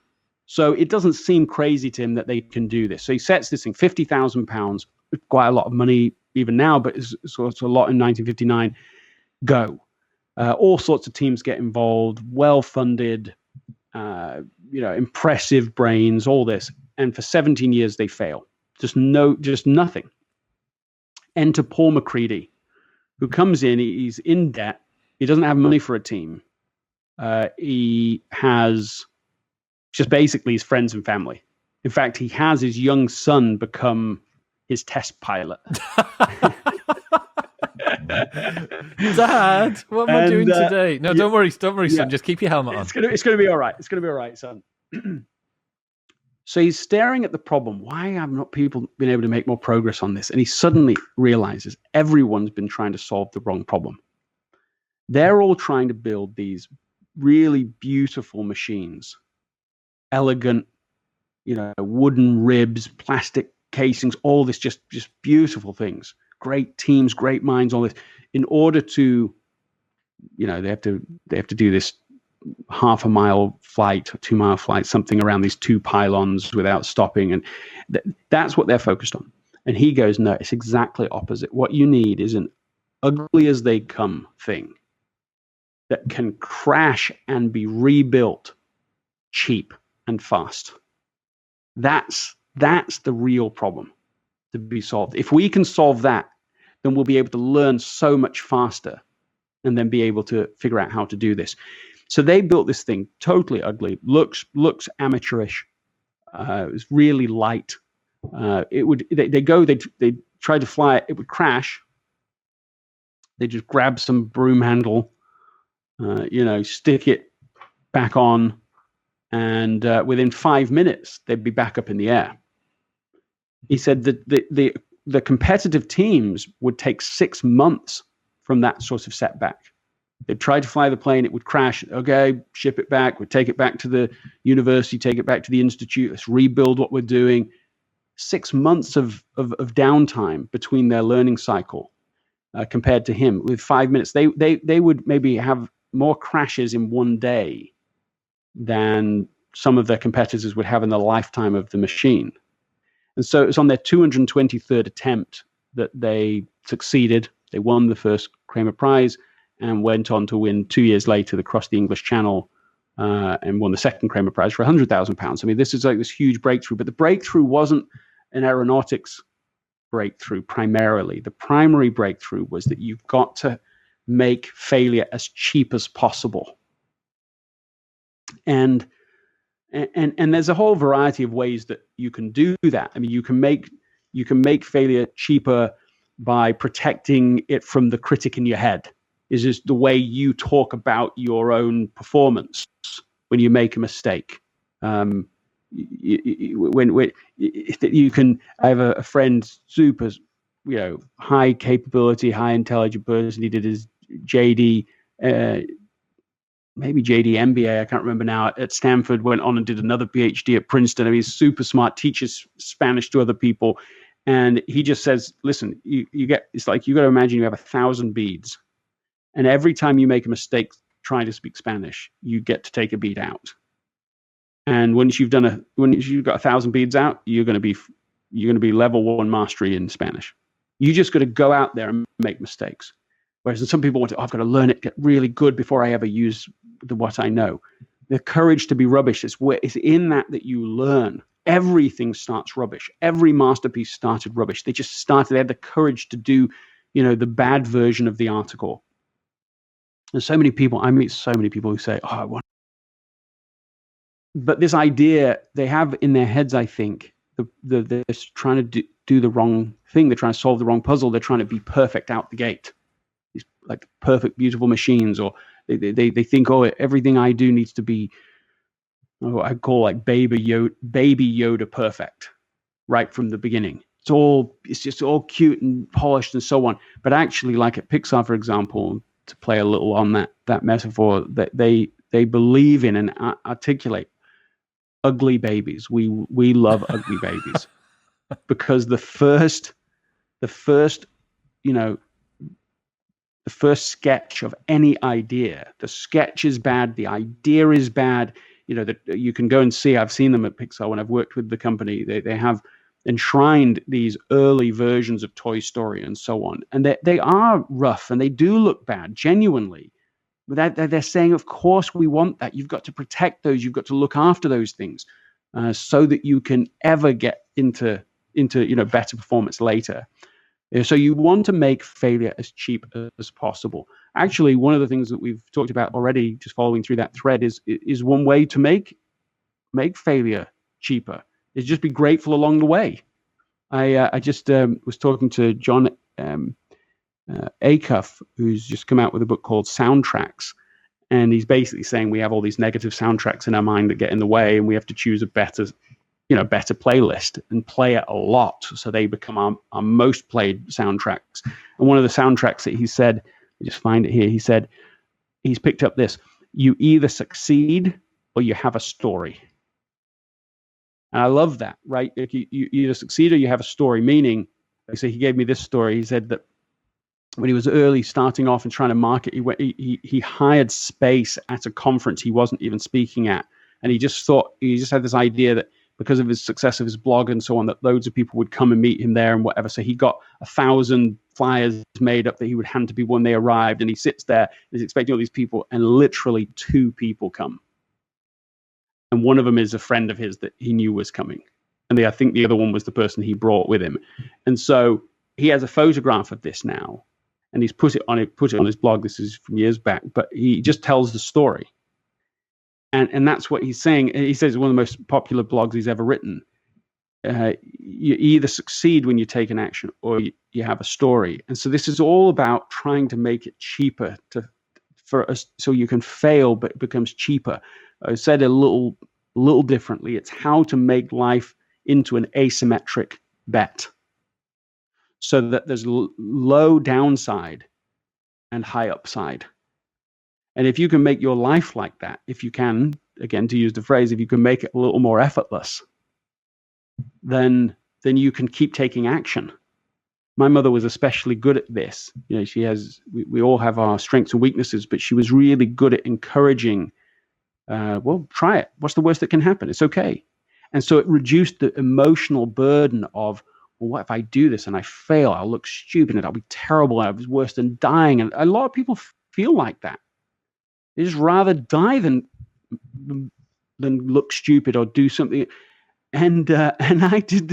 so it doesn't seem crazy to him that they can do this. So he sets this thing, £50,000, quite a lot of money even now, but it's sort of a lot in 1959. Go. All sorts of teams get involved, well-funded, impressive brains, all this. And for 17 years, they fail. Just nothing. Enter Paul McCready, who comes in. He's in debt. He doesn't have money for a team. He has just basically his friends and family. In fact, he has his young son become his test pilot. Dad, what am I doing today? No, don't worry, son. Just keep your helmet on. It's gonna be all right. It's gonna be all right, son. So he's staring at the problem. Why have not people been able to make more progress on this? And he suddenly realizes everyone's been trying to solve the wrong problem. They're all trying to build these really beautiful machines, elegant, wooden ribs, plastic casings, all this just beautiful things. Great teams, great minds, all this. In order to, they have to do this half a mile flight, 2 mile flight, something around these two pylons without stopping. And that's what they're focused on. And he goes, no, it's exactly opposite. What you need is an ugly as they come thing that can crash and be rebuilt cheap and fast. That's the real problem to be solved. If we can solve that, then we'll be able to learn so much faster and then be able to figure out how to do this. So they built this thing totally ugly, looks amateurish. It was really light. They tried to fly it, it would crash. They just grab some broom handle, stick it back on, and within 5 minutes they'd be back up in the air. He said that the competitive teams would take 6 months from that sort of setback. They'd try to fly the plane, it would crash. Okay, ship it back. We'd take it back to the university, take it back to the institute. Let's rebuild what we're doing. 6 months of downtime between their learning cycle compared to him. With 5 minutes, they would maybe have more crashes in one day than some of their competitors would have in the lifetime of the machine. And so it was on their 223rd attempt that they succeeded. They won the first Kramer Prize and went on to win 2 years later across the English Channel and won the second Kramer Prize for £100,000. I mean, this is like this huge breakthrough. But the breakthrough wasn't an aeronautics breakthrough primarily. The primary breakthrough was that you've got to make failure as cheap as possible. And there's a whole variety of ways that you can do that. I mean, you can make failure cheaper by protecting it from the critic in your head. Is just the way you talk about your own performance when you make a mistake. I have a friend, super, high capability, high intelligent person. He did his JD, maybe JD MBA, I can't remember now, at Stanford, went on and did another PhD at Princeton. I mean, he's super smart, teaches Spanish to other people. And he just says, listen, it's like you got to imagine you have 1,000 beads. And every time you make a mistake trying to speak Spanish, you get to take a bead out. And once you've got 1,000 beads out, you're going to be level 1 mastery in Spanish. You just got to go out there and make mistakes. Whereas some people I've got to learn it, get really good before I ever use what I know. The courage to be rubbish is in that you learn. Everything starts rubbish. Every masterpiece started rubbish. They had the courage to do, the bad version of the article. And I meet so many people who say, I want. But this idea they have in their heads, I think, they're trying to do the wrong thing. They're trying to solve the wrong puzzle. They're trying to be perfect out the gate. These like perfect, beautiful machines, or they think, everything I do needs to be, I call like baby Yoda perfect, right from the beginning. It's just all cute and polished and so on. But actually, like at Pixar, for example, to play a little on that metaphor, that they believe in and articulate ugly babies. We love ugly babies because the first sketch of any idea, the sketch is bad, the idea is bad. That you can go and see. I've seen them at Pixar when I've worked with the company. They have enshrined these early versions of Toy Story and so on, and they are rough and they do look bad, genuinely. But they're saying, of course, we want that. You've got to protect those. You've got to look after those things, so that you can ever get into better performance later. So you want to make failure as cheap as possible. Actually, one of the things that we've talked about already, just following through that thread, is one way to make failure cheaper is just be grateful along the way. I just was talking to John Acuff, who's just come out with a book called Soundtracks, and he's basically saying we have all these negative soundtracks in our mind that get in the way, and we have to choose a better playlist and play it a lot, so they become our most played soundtracks. And one of the soundtracks that he said, I just find it here, he said he's picked up this: you either succeed or you have a story. And I love that, right? If you either succeed or you have a story, meaning, so he gave me this story. He said that when he was early starting off and trying to market, he hired space at a conference he wasn't even speaking at. And he just had this idea that because of his success of his blog and so on, that loads of people would come and meet him there and whatever. So he got 1,000 flyers made up that he would hand to people when they arrived, and he sits there and he's expecting all these people, and literally 2 people come. And one of them is a friend of his that he knew was coming. And I think the other one was the person he brought with him. And so he has a photograph of this now, and he's put it on his blog. This is from years back, but he just tells the story. And that's what he's saying. He says it's one of the most popular blogs he's ever written. You either succeed when you take an action, or you have a story. And so this is all about trying to make it cheaper for us, so you can fail, but it becomes cheaper. I said a little differently. It's how to make life into an asymmetric bet, so that there's low downside and high upside. And if you can make your life like that, if you can, again, to use the phrase, if you can make it a little more effortless, then you can keep taking action. My mother was especially good at this. You know, we all have our strengths and weaknesses, but she was really good at encouraging, well, try it. What's the worst that can happen? It's okay. And so it reduced the emotional burden of, well, what if I do this and I fail? I'll look stupid and I'll be terrible. And it's worse than dying. And a lot of people feel like that. They just rather die than look stupid or do something. And I just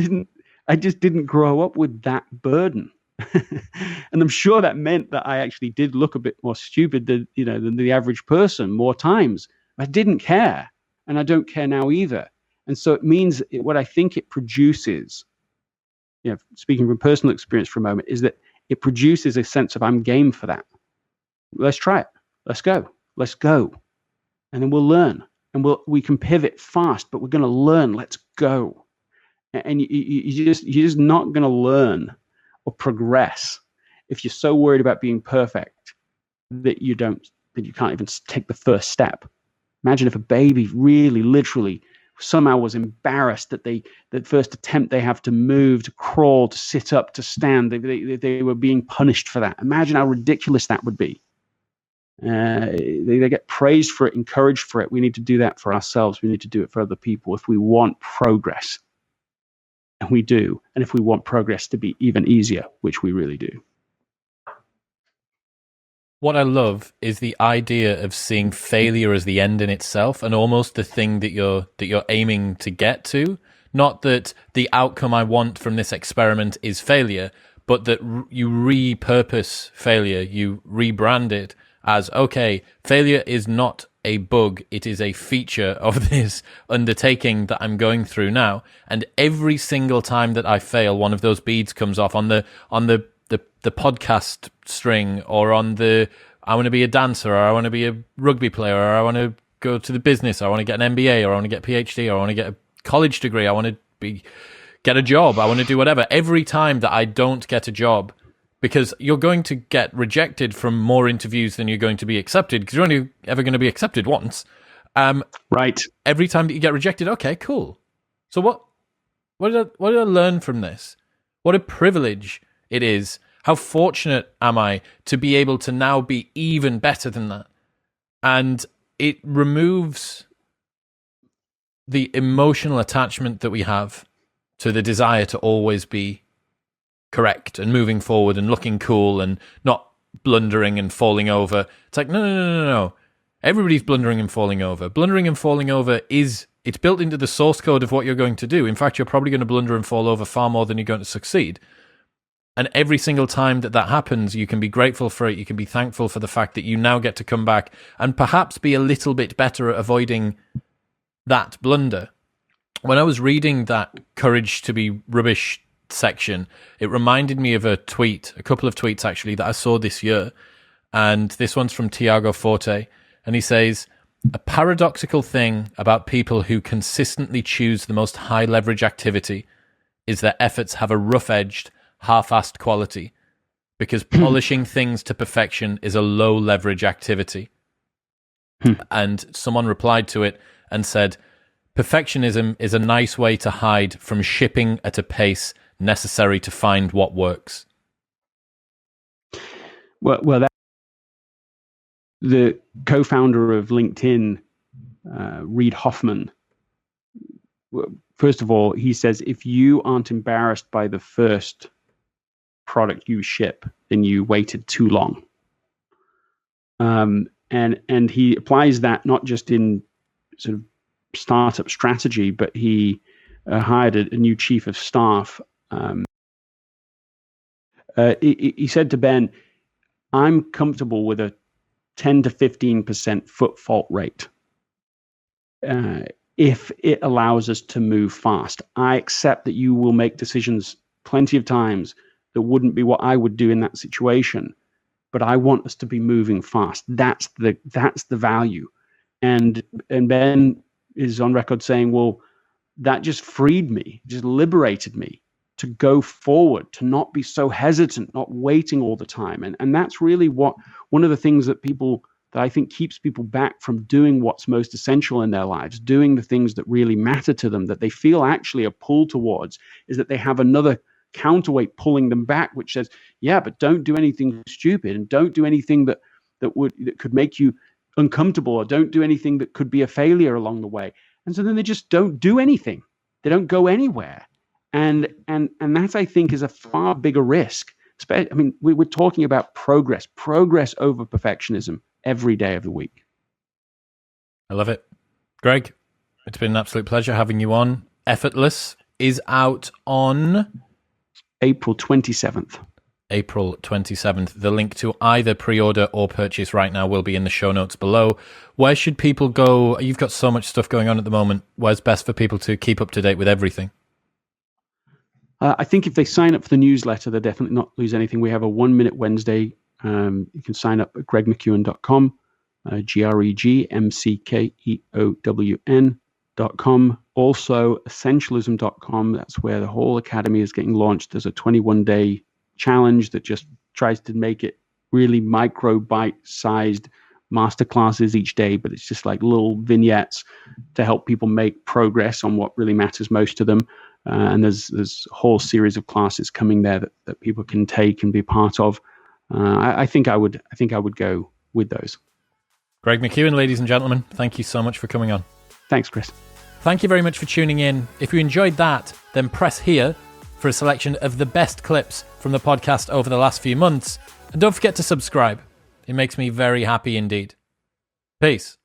didn't grow up with that burden. And I'm sure that meant that I actually did look a bit more stupid than the average person more times. I didn't care, and I don't care now either. And so it means what I think it produces, speaking from personal experience for a moment, is that it produces a sense of, I'm game for that. Let's try it. Let's go. And then we'll learn, and we can pivot fast, but we're going to learn. Let's go. And you're just not going to learn or progress if you're so worried about being perfect that you can't even take the first step. Imagine if a baby really, literally, somehow was embarrassed that the first attempt they have to move, to crawl, to sit up, to stand, they were being punished for that. Imagine how ridiculous that would be. They get praised for it, encouraged for it. We need to do that for ourselves. We need to do it for other people if we want progress. And we do. And if we want progress to be even easier, which we really do. What I love is the idea of seeing failure as the end in itself, and almost the thing that you're aiming to get to. Not that the outcome I want from this experiment is failure, but that you repurpose failure, you rebrand it as, okay, failure is not a bug, it is a feature of this undertaking that I'm going through now. And every single time that I fail, one of those beads comes off on the podcast string, or on the, I want to be a dancer, or I want to be a rugby player, or I want to go to the business, or I want to get an MBA, or I want to get a PhD, or I want to get a college degree, I want to get a job, I want to do whatever. Every time that I don't get a job, because you're going to get rejected from more interviews than you're going to be accepted, because you're only ever going to be accepted once. Right. Every time that you get rejected, okay, cool. So what did I learn from this? What a privilege it is. How fortunate am I to be able to now be even better than that? And it removes the emotional attachment that we have to the desire to always be correct and moving forward and looking cool and not blundering and falling over. It's like, no. Everybody's blundering and falling over. Blundering and falling over it's built into the source code of what you're going to do. In fact, you're probably going to blunder and fall over far more than you're going to succeed. And every single time that happens, you can be grateful for it. You can be thankful for the fact that you now get to come back and perhaps be a little bit better at avoiding that blunder. When I was reading that Courage to be Rubbish section, it reminded me of a couple of tweets actually, that I saw this year. And this one's from Tiago Forte. And he says, a paradoxical thing about people who consistently choose the most high leverage activity is their efforts have a rough-edged, half-assed quality, because polishing things to perfection is a low leverage activity. And someone replied to it and said, perfectionism is a nice way to hide from shipping at a pace necessary to find what works. Well, the co-founder of LinkedIn, Reid Hoffman, first of all, he says, if you aren't embarrassed by the first product you ship, then you waited too long. And he applies that not just in sort of startup strategy, but he hired a new chief of staff. He said to Ben, I'm comfortable with a 10 to 15% foot fault rate if it allows us to move fast. I accept that you will make decisions plenty of times that wouldn't be what I would do in that situation, but I want us to be moving fast. That's the value. And Ben is on record saying, well, that just freed me, just liberated me to go forward, to not be so hesitant, not waiting all the time. And that's really one of the things that I think keeps people back from doing what's most essential in their lives, doing the things that really matter to them, that they feel actually a pull towards, is that they have another counterweight pulling them back, which says, yeah, but don't do anything stupid, and don't do anything that could make you uncomfortable, or don't do anything that could be a failure along the way. And so then they just don't do anything. They don't go anywhere. And that, I think, is a far bigger risk. I mean, we're talking about progress over perfectionism every day of the week. I love it. Greg, it's been an absolute pleasure having you on. Effortless is out on April 27th. April 27th. The link to either pre-order or purchase right now will be in the show notes below. Where should people go? You've got so much stuff going on at the moment. Where's best for people to keep up to date with everything? I think if they sign up for the newsletter, they'll definitely not lose anything. We have a 1 Minute Wednesday. You can sign up at gregmckeown.com, gregmckeown.com. Also, essentialism.com. That's where the whole academy is getting launched. There's a 21-day challenge that just tries to make it really micro bite-sized masterclasses each day, but it's just like little vignettes to help people make progress on what really matters most to them. And there's a whole series of classes coming there that people can take and be part of. I think I would go with those. Greg McKeown, ladies and gentlemen, thank you so much for coming on. Thanks, Chris. Thank you very much for tuning in. If you enjoyed that, then press here for a selection of the best clips from the podcast over the last few months. And don't forget to subscribe. It makes me very happy indeed. Peace.